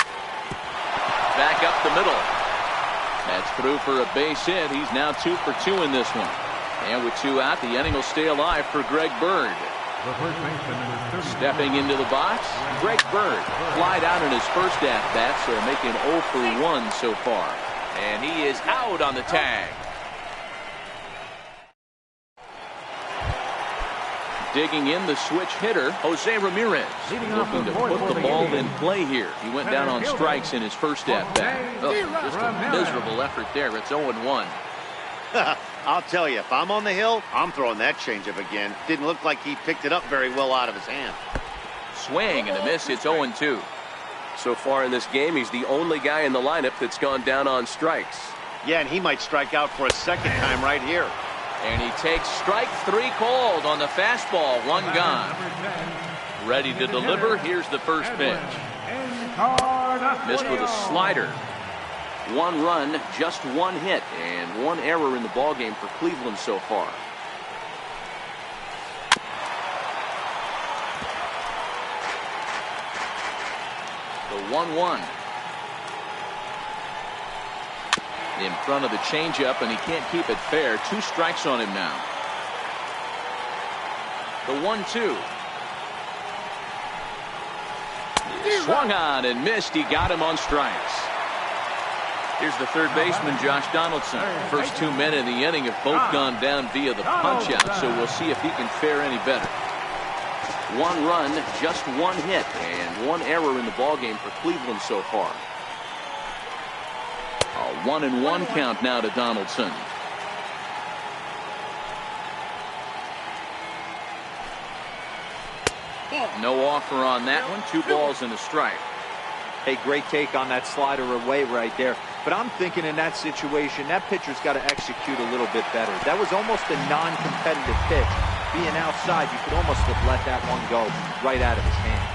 Back up the middle. That's through for a base hit. He's now 2 for 2 in this one. And with 2 out, the inning will stay alive for Greg Bird. Stepping into the box, Greg Bird. Flied out in his first at-bat, so making 0 for 1 so far. And he is out on the tag. Digging in the switch hitter, Jose Ramirez, looking to put the ball in play here. He went down on strikes in his first at-bat. Just a miserable effort there. It's 0-1. I'll tell you, if I'm on the hill, I'm throwing that changeup again. Didn't look like he picked it up very well out of his hand. Swing and a miss. It's 0-2. So far in this game, he's the only guy in the lineup that's gone down on strikes. Yeah, and he might strike out for a second time right here. And he takes strike 3 called on the fastball. 1 gone. Ready to deliver. Here's the first pitch. Missed with a slider. 1 run, just 1 hit, and 1 error in the ballgame for Cleveland so far. The 1-1. In front of the changeup, and he can't keep it fair. 2 strikes on him now. The 1-2. Swung on and missed. He got him on strikes. Here's the third baseman, Josh Donaldson. First 2 men in the inning have both gone down via the punch-out, so we'll see if he can fare any better. 1 run, just 1 hit, and 1 error in the ballgame for Cleveland so far. A 1-1 count now to Donaldson. No offer on that one. 2 balls and a strike. Hey, great take on that slider away right there. But I'm thinking in that situation, that pitcher's got to execute a little bit better. That was almost a non-competitive pitch. Being outside, you could almost have let that one go right out of his hand.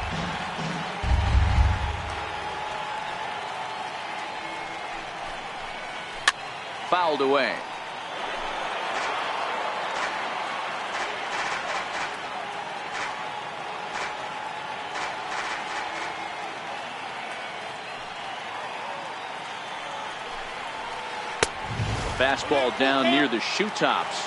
Fouled away. Fastball down near the shoe tops.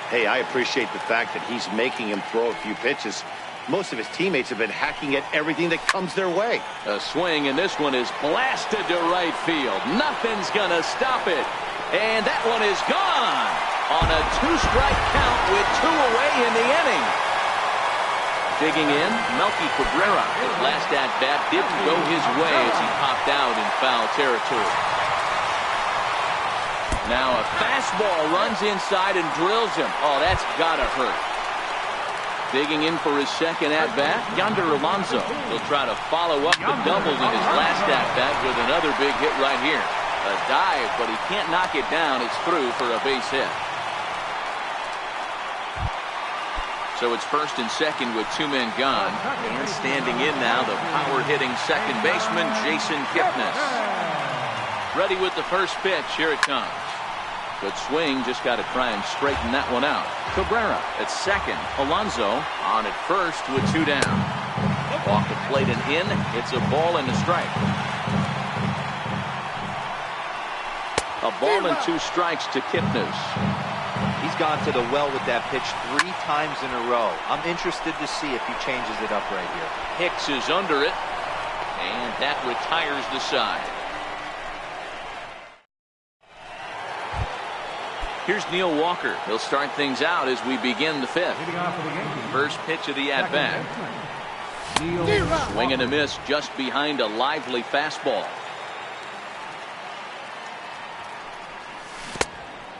Hey, I appreciate the fact that he's making him throw a few pitches. Most of his teammates have been hacking at everything that comes their way. A swing, and this one is blasted to right field. Nothing's going to stop it. And that one is gone on a 2-strike count with 2 away in the inning. Digging in, Melky Cabrera. His last at-bat didn't go his way as he popped out in foul territory. Now a fastball runs inside and drills him. Oh, that's gotta hurt. Digging in for his second at-bat, Yonder Alonso. He'll try to follow up the double in his last at-bat with another big hit right here. A dive, but he can't knock it down. It's through for a base hit. So it's first and second with 2 men gone. And standing in now, the power-hitting second baseman, Jason Kipnis. Ready with the first pitch. Here it comes. Good swing, just got to try and straighten that one out. Cabrera at second. Alonso on at first with 2 down. Off the plate and in. It's a ball and a strike. A ball and 2 strikes to Kipnis. He's gone to the well with that pitch 3 times in a row. I'm interested to see if he changes it up right here. Hicks is under it, and that retires the side. Here's Neil Walker. He'll start things out as we begin the 5th. First pitch of the at-bat. Swing and a miss just behind a lively fastball.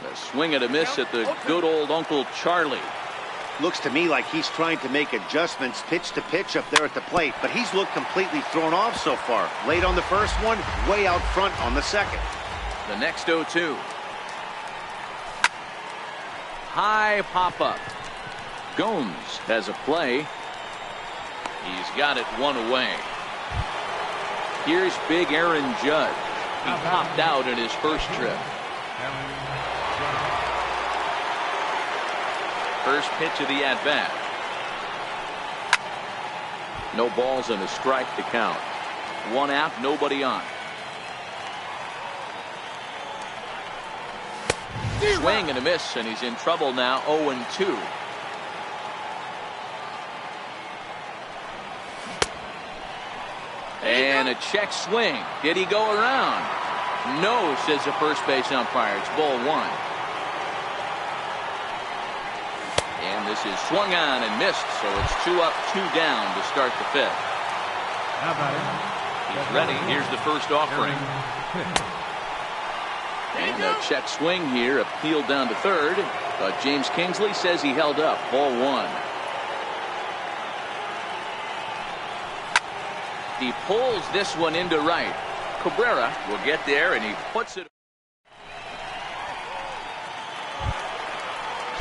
A swing and a miss at the good old Uncle Charlie. Looks to me like he's trying to make adjustments pitch to pitch up there at the plate, but he's looked completely thrown off so far. Late on the first one, way out front on the second. The next 0-2. High pop-up. Gomes has a play. He's got it 1 away. Here's big Aaron Judge. He popped out in his first trip. First pitch of the at-bat. No balls and a strike to count. One out, nobody on. Swing and a miss, and he's in trouble now. 0-2. And a check swing. Did he go around? No, says the first base umpire. It's ball one. And this is swung on and missed, so it's 2 up, 2 down to start the fifth. He's ready. Here's the first offering. And a check swing here, appealed down to third, but James Kingsley says he held up. Ball one. He pulls this one into right. Cabrera will get there, and he puts it.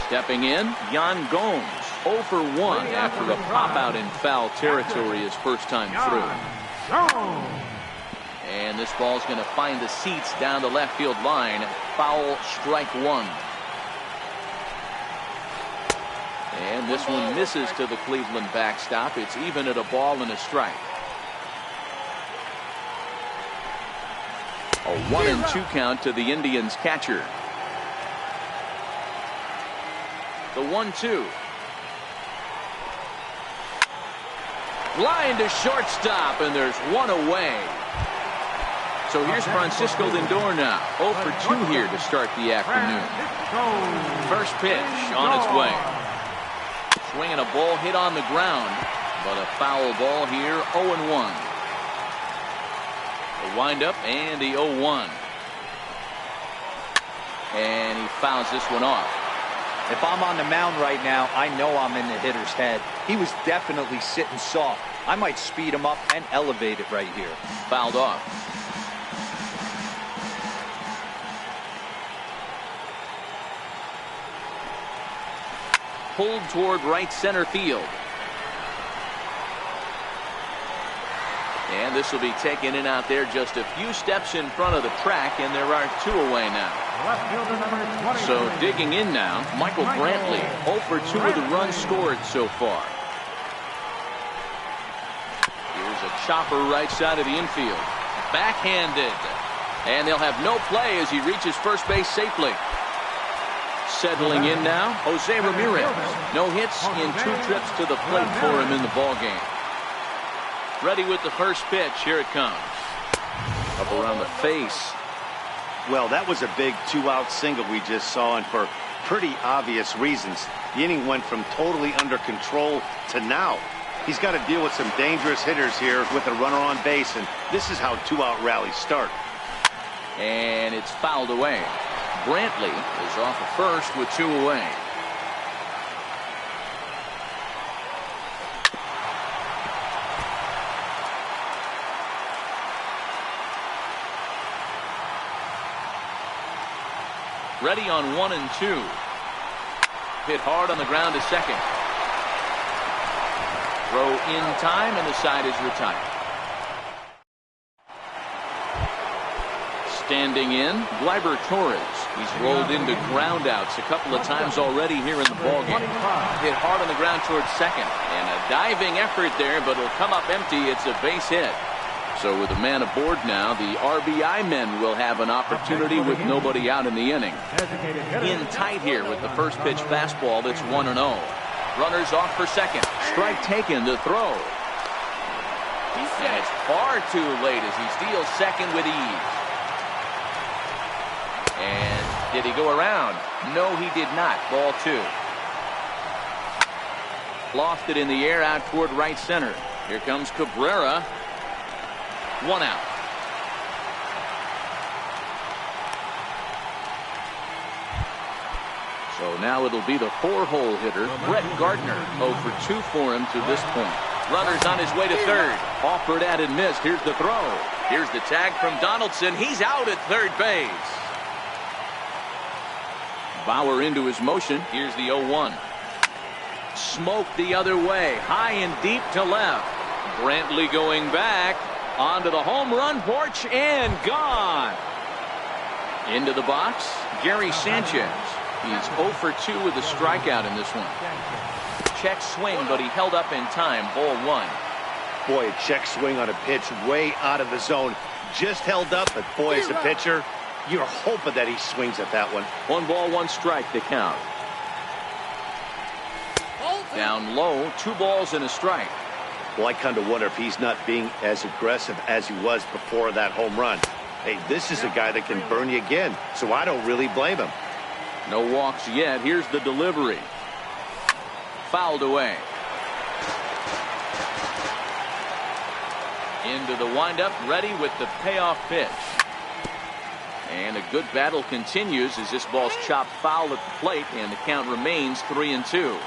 Stepping in, Yan Gomes, 0 for 1 after a pop out in foul territory his first time through. And this ball's going to find the seats down the left field line. Foul, strike one. And this one misses to the Cleveland backstop. It's even at a ball and a strike. A 1-2 count to the Indians catcher. The 1-2. Line to shortstop, and there's one away. So here's Francisco Lindor now. 0 for 2 here to start the afternoon. First pitch on its way. Swinging a ball hit on the ground, but a foul ball here. 0-1. The windup and the 0-1. And he fouls this one off. If I'm on the mound right now, I know I'm in the hitter's head. He was definitely sitting soft. I might speed him up and elevate it right here. Fouled off. Pulled toward right center field. And this will be taken in out there just a few steps in front of the track, and there are 2 away now. So digging in now, Michael Brantley, 0 for 2 with the runs scored so far. Here's a chopper right side of the infield. Backhanded. And they'll have no play as he reaches first base safely. Settling in now, Jose Ramirez. No hits in 2 trips to the plate for him in the ballgame. Ready with the first pitch. Here it comes. Up around the face. Well, that was a big 2-out single we just saw, and for pretty obvious reasons. The inning went from totally under control to now. He's got to deal with some dangerous hitters here with a runner on base, and this is how 2-out rallies start. And it's fouled away. Brantley is off at first with 2 away. Ready on 1 and 2. Hit hard on the ground to second. Throw in time, and the side is retired. Standing in, Gleyber Torres. He's rolled into groundouts a couple of times already here in the ballgame. Hit hard on the ground towards second, and a diving effort there, but it'll come up empty. It's a base hit. So with a man aboard now, the RBI men will have an opportunity with nobody out in the inning. In tight here with the first pitch fastball that's 1-0. Runners off for second. Strike taken to throw. And it's far too late as he steals second with ease. And did he go around? No, he did not. Ball 2. Lofted in the air out toward right center. Here comes Cabrera. 1 out. So now it'll be the 4-hole hitter, Brett Gardner. 0 for 2 for him to this point. Runner's on his way to third. Offered at and missed. Here's the throw. Here's the tag from Donaldson. He's out at third base. Bauer into his motion. Here's the 0-1. Smoke the other way. High and deep to left. Brantley going back. Onto the home run porch and gone. Into the box, Gary Sanchez. He's 0 for 2 with a strikeout in this one. Check swing, but he held up in time. Ball 1. Boy, a check swing on a pitch way out of the zone. Just held up, but boy, as a pitcher, you're hoping that he swings at that one. 1 ball, 1 strike to count. Down low, 2 balls and a strike. Well, I kind of wonder if he's not being as aggressive as he was before that home run. Hey, this is a guy that can burn you again, so I don't really blame him. No walks yet. Here's the delivery. Fouled away. Into the windup, ready with the payoff pitch. And a good battle continues as this ball's chopped foul at the plate, and the count remains 3-2.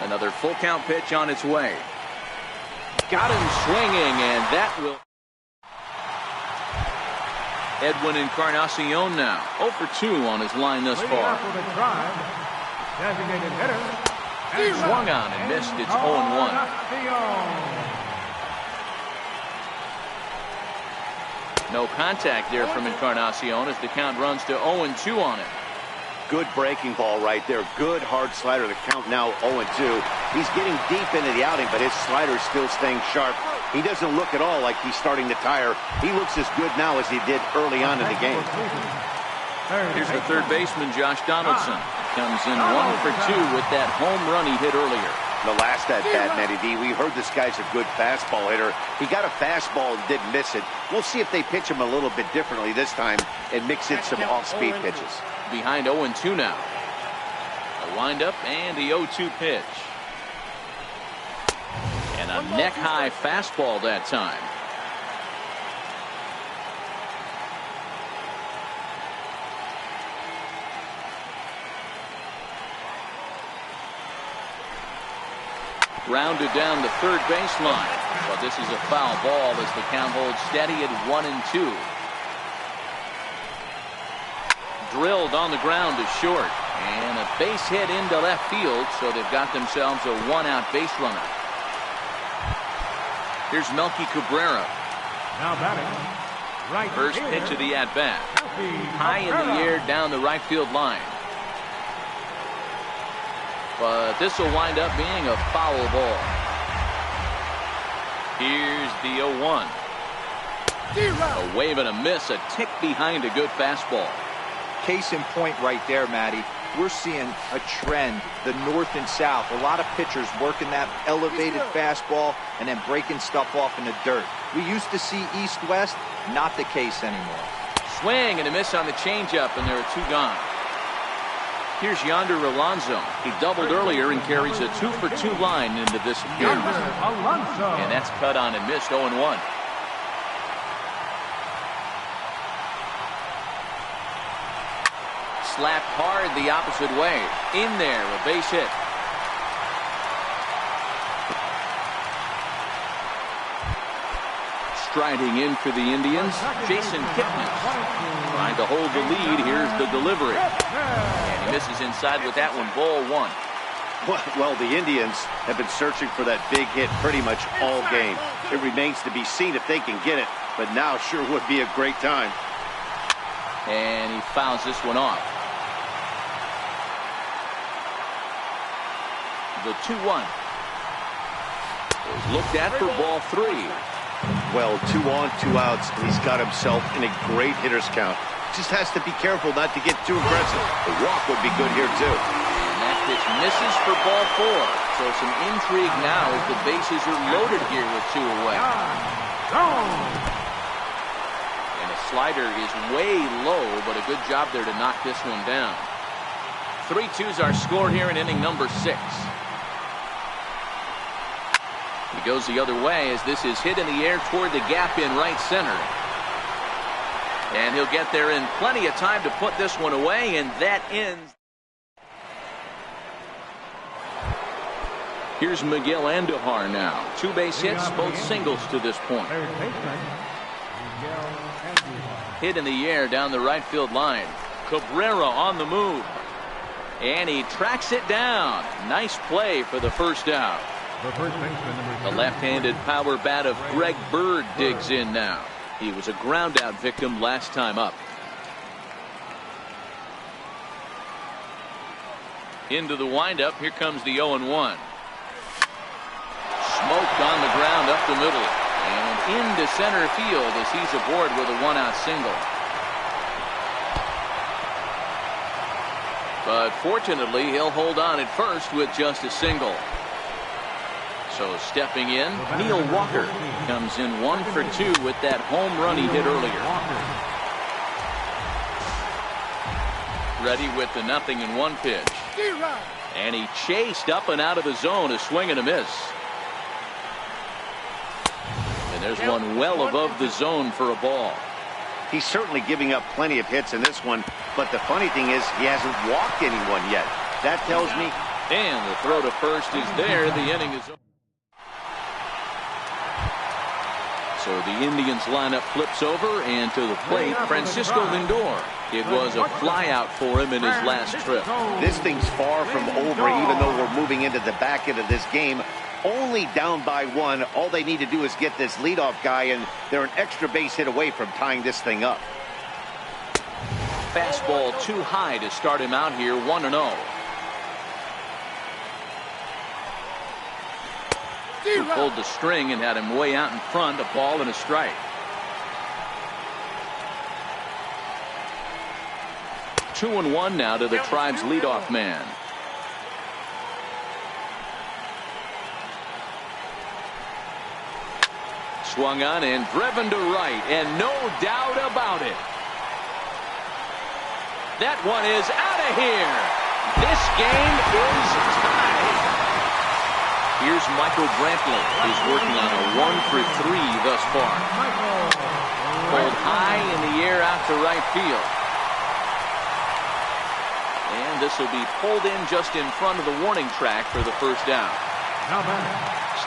Another full count pitch on its way. Got him swinging, and that will. Edwin Encarnacion now 0 for 2 on his line thus far. Designated hitter. Swung on and missed. It's 0-1. No contact there from Encarnacion as the count runs to 0-2 on it. Good breaking ball right there. Good hard slider. The count now 0-2. He's getting deep into the outing, but his slider's still staying sharp. He doesn't look at all like he's starting to tire. He looks as good now as he did early on in the game. Here's the third baseman, Josh Donaldson. Comes in 1 for 2 with that home run he hit earlier. The last at-bat, Matty D, we heard this guy's a good fastball hitter. He got a fastball and didn't miss it. We'll see if they pitch him a little bit differently this time and mix in some off-speed pitches. Behind 0-2 now. A windup and the 0-2 pitch. And a neck-high fastball that time. Rounded down the third baseline. But this is a foul ball as the count holds steady at 1-2. Drilled on the ground to short. And a base hit into left field, so they've got themselves a 1-out base runner. Here's Melky Cabrera. Now batting. Right First here. pitch of the at-bat. High in the air down the right field line. But this will wind up being a foul ball. Here's the 0-1. A wave and a miss, a tick behind a good fastball. Case in point right there, Matty. We're seeing a trend, the north and south. A lot of pitchers working that elevated fastball and then breaking stuff off in the dirt. We used to see east-west, not the case anymore. Swing and a miss on the changeup, and there are 2 gone. Here's Yonder Alonso. He doubled earlier and carries a 2 for 2 line into this appearance. And that's cut on and missed 0-1. Slapped hard the opposite way. In there, a base hit. Striding in for the Indians, Jason Kipnis. Trying to hold the lead. Here's the delivery. And he misses inside with that one. Ball 1. Well, the Indians have been searching for that big hit pretty much all game. It remains to be seen if they can get it, but now sure would be a great time. And he fouls this one off. The 2-1 is looked at for ball 3. Well, 2 on, 2 outs, and he's got himself in a great hitter's count. Just has to be careful not to get too aggressive. The walk would be good here, too. And that pitch misses for ball 4. So some intrigue now as the bases are loaded here with 2 away. And a slider is way low, but a good job there to knock this one down. 3-2's our score here in inning number 6. He goes the other way as this is hit in the air toward the gap in right center. And he'll get there in plenty of time to put this one away, and that ends. Here's Miguel Andujar now. 2 base hits, both singles to this point. Hit in the air down the right field line. Cabrera on the move. And he tracks it down. Nice play for the first out. The left-handed power bat of Greg Bird digs in now. He was a ground-out victim last time up. Into the windup. Here comes the 0-1. on the ground up the middle and into center field as he's aboard with a one-out single. But fortunately, he'll hold on at first with just a single. So stepping in, Neil Walker comes in 1 for 2 with that home run he hit earlier. Ready with the 0-1 pitch. And he chased up and out of the zone, a swing and a miss. And there's one well above the zone for a ball. He's certainly giving up plenty of hits in this one, but the funny thing is he hasn't walked anyone yet. That tells me. And the throw to first is there. The inning is over. So the Indians lineup flips over, and to the plate, Francisco Lindor. It was a flyout for him in his last trip. This thing's far from over, even though we're moving into the back end of this game. Only down by 1. All they need to do is get this leadoff guy, and they're an extra base hit away from tying this thing up. Fastball too high to start him out here, 1-0. Who pulled the string and had him way out in front, a ball and a strike. Two and one now to the Tribe's leadoff man. Swung on and driven to right, and no doubt about it. That one is out of here. This game is tied. Here's Michael Brantley, who's working on a 1 for 3 thus far. Pulled high in the air out to right field. And this will be pulled in just in front of the warning track for the first down.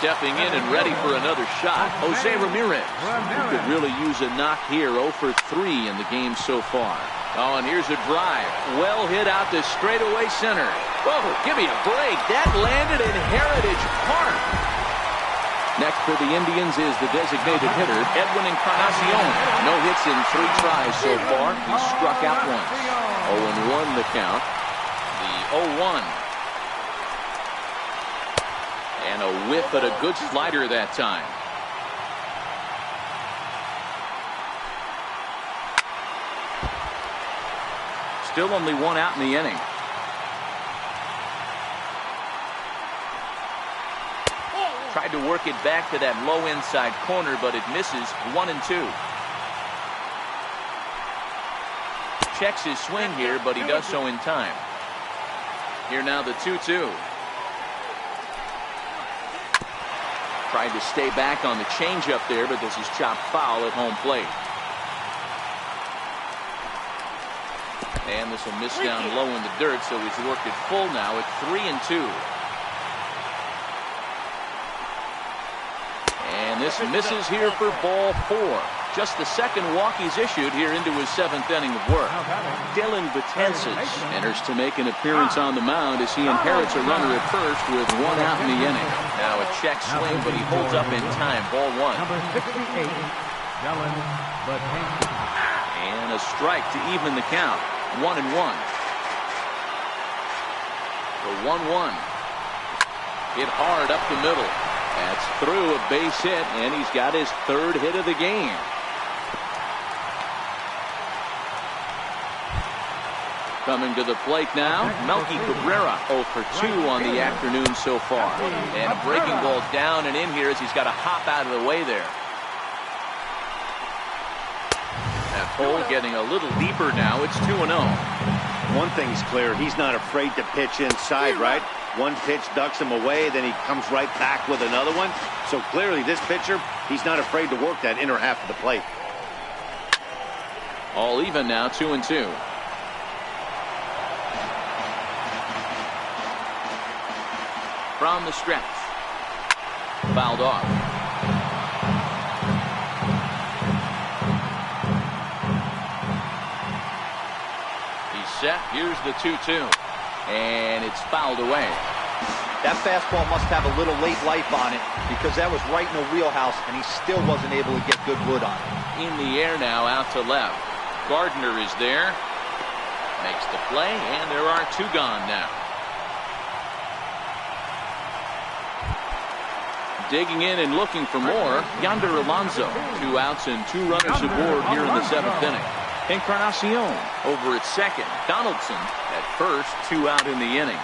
Stepping in and ready for another shot, Jose Ramirez, who could really use a knock here. 0 for 3 in the game so far. Oh, and here's a drive. Well hit out to straightaway center. Oh, give me a break. That landed in Heritage Park. Next for the Indians is the designated hitter, Edwin Encarnacion. No hits in 3 tries so far. He struck out once. 0-1 the count. The 0-1. And a whiff at a good slider that time. Still only 1 out in the inning. Tried to work it back to that low inside corner, but it misses. 1-2. Checks his swing here, but he does so in time. Here now the 2-2. Tried to stay back on the changeup there, but this is chopped foul at home plate. And this will miss down low in the dirt, so he's worked it full now at 3-2. And this misses here for ball 4. Just the second walk he's issued here into his 7th inning of work. Dylan Betances enters to make an appearance on the mound as he inherits a runner at first with 1 out in the inning. Now a check swing, but he holds up in time. Ball 1. Number 68, Dylan Betances. And a strike to even the count. 1-1. The 1-1. Hit hard up the middle. That's through a base hit, and he's got his 3rd hit of the game. Coming to the plate now, Melky Cabrera, 0 for 2 on the afternoon so far. And a breaking ball down and in here as he's got to hop out of the way there. That hole getting a little deeper now. It's 2-0. One thing's clear, he's not afraid to pitch inside, right? One pitch ducks him away, then he comes right back with another one. So clearly this pitcher, he's not afraid to work that inner half of the plate. All even now, 2-2. From the stretch. Fouled off. He's set. Here's the 2-2. And it's fouled away. That fastball must have a little late life on it because that was right in the wheelhouse and he still wasn't able to get good wood on it. In the air now out to left. Gardner is there. Makes the play, and there are 2 gone now. Digging in and looking for more, Yonder Alonso. 2 outs and 2 runners aboard here in the 7th inning. Encarnacion over at second. Donaldson at first, 2 out in the inning.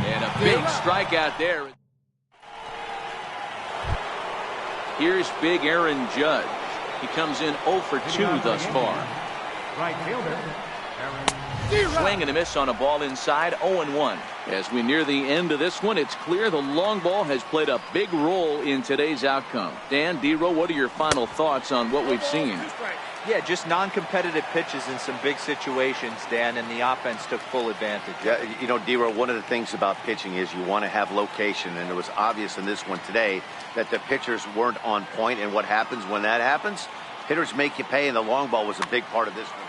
And a big strikeout there. Here's big Aaron Judge. He comes in 0 for 2 thus far. Right fielder, Aaron. Swing and a miss on a ball inside, 0-1. As we near the end of this one, it's clear the long ball has played a big role in today's outcome. Dan, D-Row, what are your final thoughts on what we've seen? Yeah, just non-competitive pitches in some big situations, Dan, and the offense took full advantage. Yeah, you know, D-Row, one of the things about pitching is you want to have location, and it was obvious in this one today that the pitchers weren't on point, and what happens when that happens? Hitters make you pay, and the long ball was a big part of this one.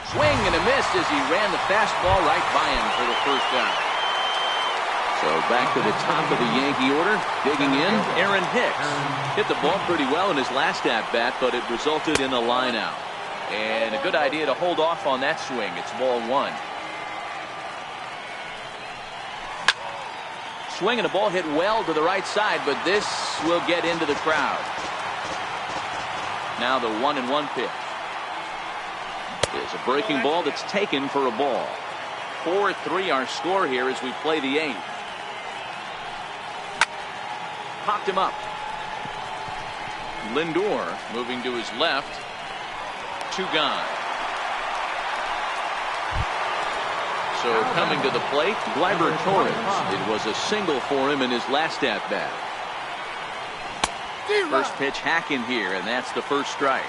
Swing and a miss as he ran the fastball right by him for the first out. So back to the top of the Yankee order. Digging in, Aaron Hicks. Hit the ball pretty well in his last at-bat, but it resulted in a line out. And a good idea to hold off on that swing. It's ball 1. Swing and a ball hit well to the right side, but this will get into the crowd. Now the 1-1 pitch. Is a breaking ball that's taken for a ball. 4-3 our score here as we play the 8th. Popped him up. Lindor moving to his left. 2 gone. So coming to the plate, Gleyber Torres. It was a single for him in his last at-bat. First pitch hacking here, and that's the first strike.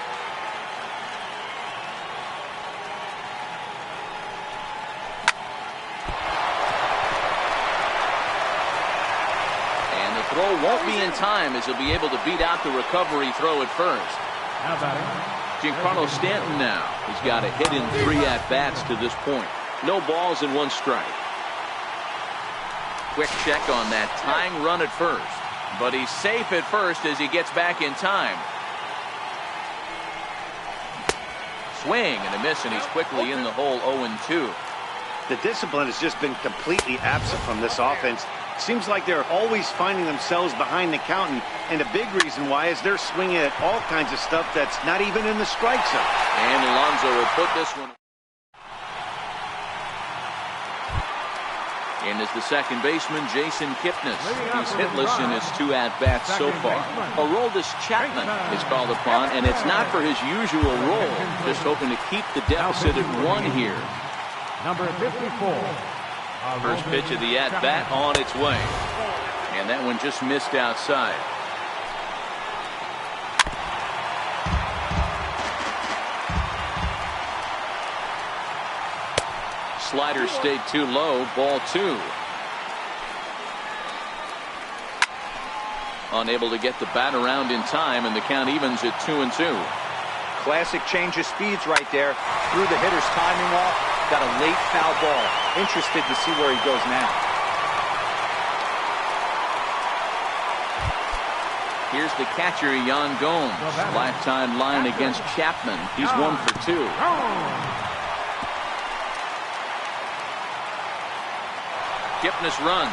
Throw won't be in time as he'll be able to beat out the recovery throw at first. How about it? Giancarlo Stanton now. He's got a hit in 3 at-bats to this point. No balls and 1 strike. Quick check on that tying run at first. But he's safe at first as he gets back in time. Swing and a miss, and he's quickly in the hole 0-2. The discipline has just been completely absent from this offense. Seems like they're always finding themselves behind the count, and a big reason why is they're swinging at all kinds of stuff that's not even in the strike zone. And Alonso will put this one. In is the second baseman, Jason Kipnis. He's hitless in his 2 at-bats so far. Aroldis Chapman is called upon, and it's not for his usual role. Just hoping to keep the deficit at 1 here. Number 54. First pitch of the at-bat on its way. And that one just missed outside. Slider stayed too low, ball 2. Unable to get the bat around in time, and the count evens at 2-2. Classic change of speeds right there. Threw the hitter's timing off. Got a late foul ball. Interested to see where he goes now. Here's the catcher, Yan Gomes. Lifetime line against Chapman. He's 1 for 2. Kipnis runs.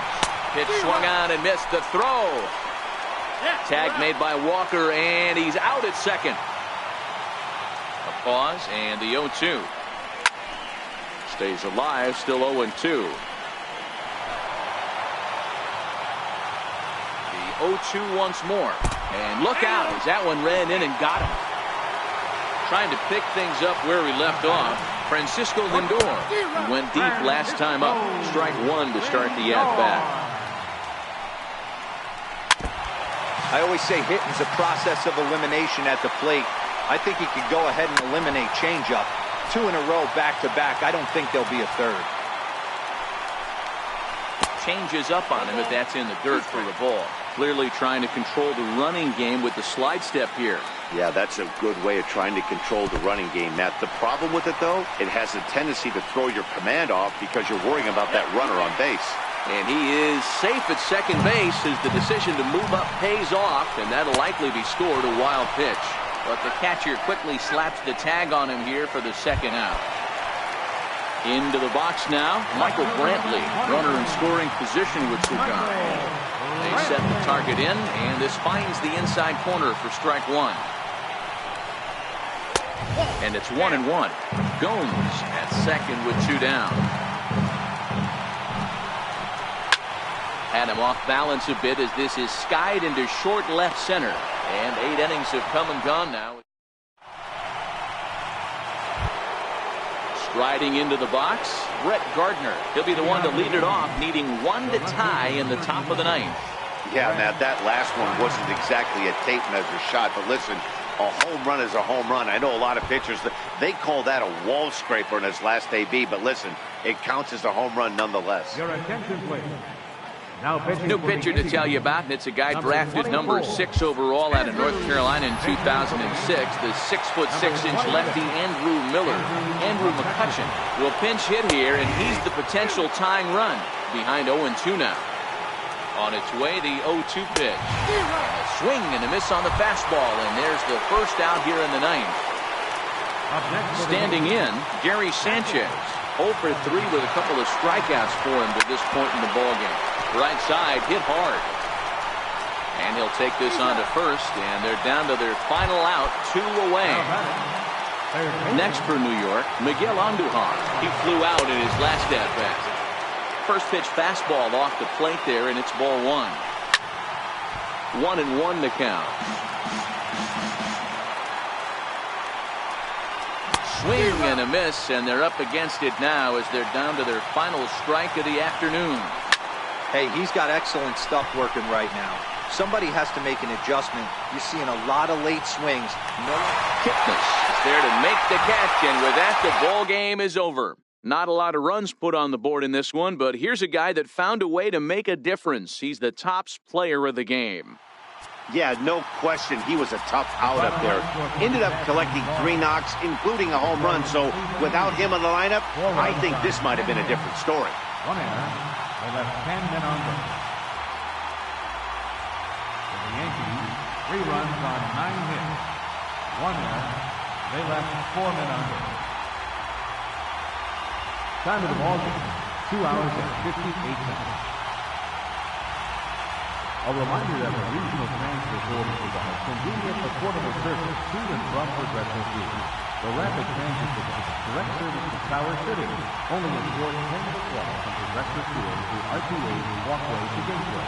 Pitch swung on and missed the throw. Tag made by Walker, and he's out at second. A pause, and the 0-2. Stays alive, still 0-2. The 0-2 once more. And look out as that one ran in and got him. Trying to pick things up where we left off. Francisco Lindor, who went deep last time up. Strike one to start the at-bat. I always say hitting's a process of elimination at the plate. I think he could go ahead and eliminate changeup. 2 in a row back-to-back. I don't think there'll be a third. Changes up on him if that's in the dirt for the ball. Clearly trying to control the running game with the slide step here. Yeah, that's a good way of trying to control the running game, Matt. The problem with it, though, it has a tendency to throw your command off because you're worrying about that runner on base. And he is safe at second base as the decision to move up pays off, and that'll likely be scored a wild pitch. But the catcher quickly slaps the tag on him here for the second out. Into the box now, Michael Brantley, runner in scoring position with Sugar. They set the target in, and this finds the inside corner for strike one. And it's 1-1. Gomes at second with 2 down. Had him off balance a bit as this is skied into short left center. And 8 innings have come and gone now. Striding into the box, Brett Gardner. He'll be the one to lead it off, needing 1 to tie in the top of the 9th. Yeah, Matt, that last one wasn't exactly a tape measure shot, but listen, a home run is a home run. I know a lot of pitchers, they call that a wall scraper in his last AB, but listen, it counts as a home run nonetheless. Your attention, please. Now new pitcher to tell you about, and it's a guy drafted number 6 overall out of North Carolina in 2006. The 6'6" lefty Andrew Miller. Andrew McCutcheon will pinch hit here, and he's the potential tying run behind 0-2 now. On its way, the 0-2 pitch. A swing and a miss on the fastball, and there's the first out here in the 9th. Standing in, Gary Sanchez. 0 for 3 with a couple of strikeouts for him to this point in the ballgame. Right side, hit hard. And he'll take this on to first, and they're down to their final out, 2 away. Next for New York, Miguel Andujar. He flew out in his last at-bat. First pitch fastball off the plate there, and it's ball 1. 1-1 to count. Swing and a miss, and they're up against it now as they're down to their final strike of the afternoon. Hey, he's got excellent stuff working right now. Somebody has to make an adjustment. You're seeing a lot of late swings. No Kipnis is there to make the catch, and with that, the ball game is over. Not a lot of runs put on the board in this one, but here's a guy that found a way to make a difference. He's the tops player of the game. Yeah, no question. He was a tough out up there. Ended up collecting 3 knocks, including a home run. So without him in the lineup, I think this might have been a different story. 1 error. They left 10 men on base. For the Yankees, 3 runs on 9 hits. 1 error. They left 4 men on base. Time of the ball game, 2 hours and 58 minutes. A reminder that the regional transfer portal provides convenient, affordable service to and from Progressive Field. The rapid transit provides direct service to Tower City, only a short 10 minute walk from Progressive Field to RTA Walkway to Gateway.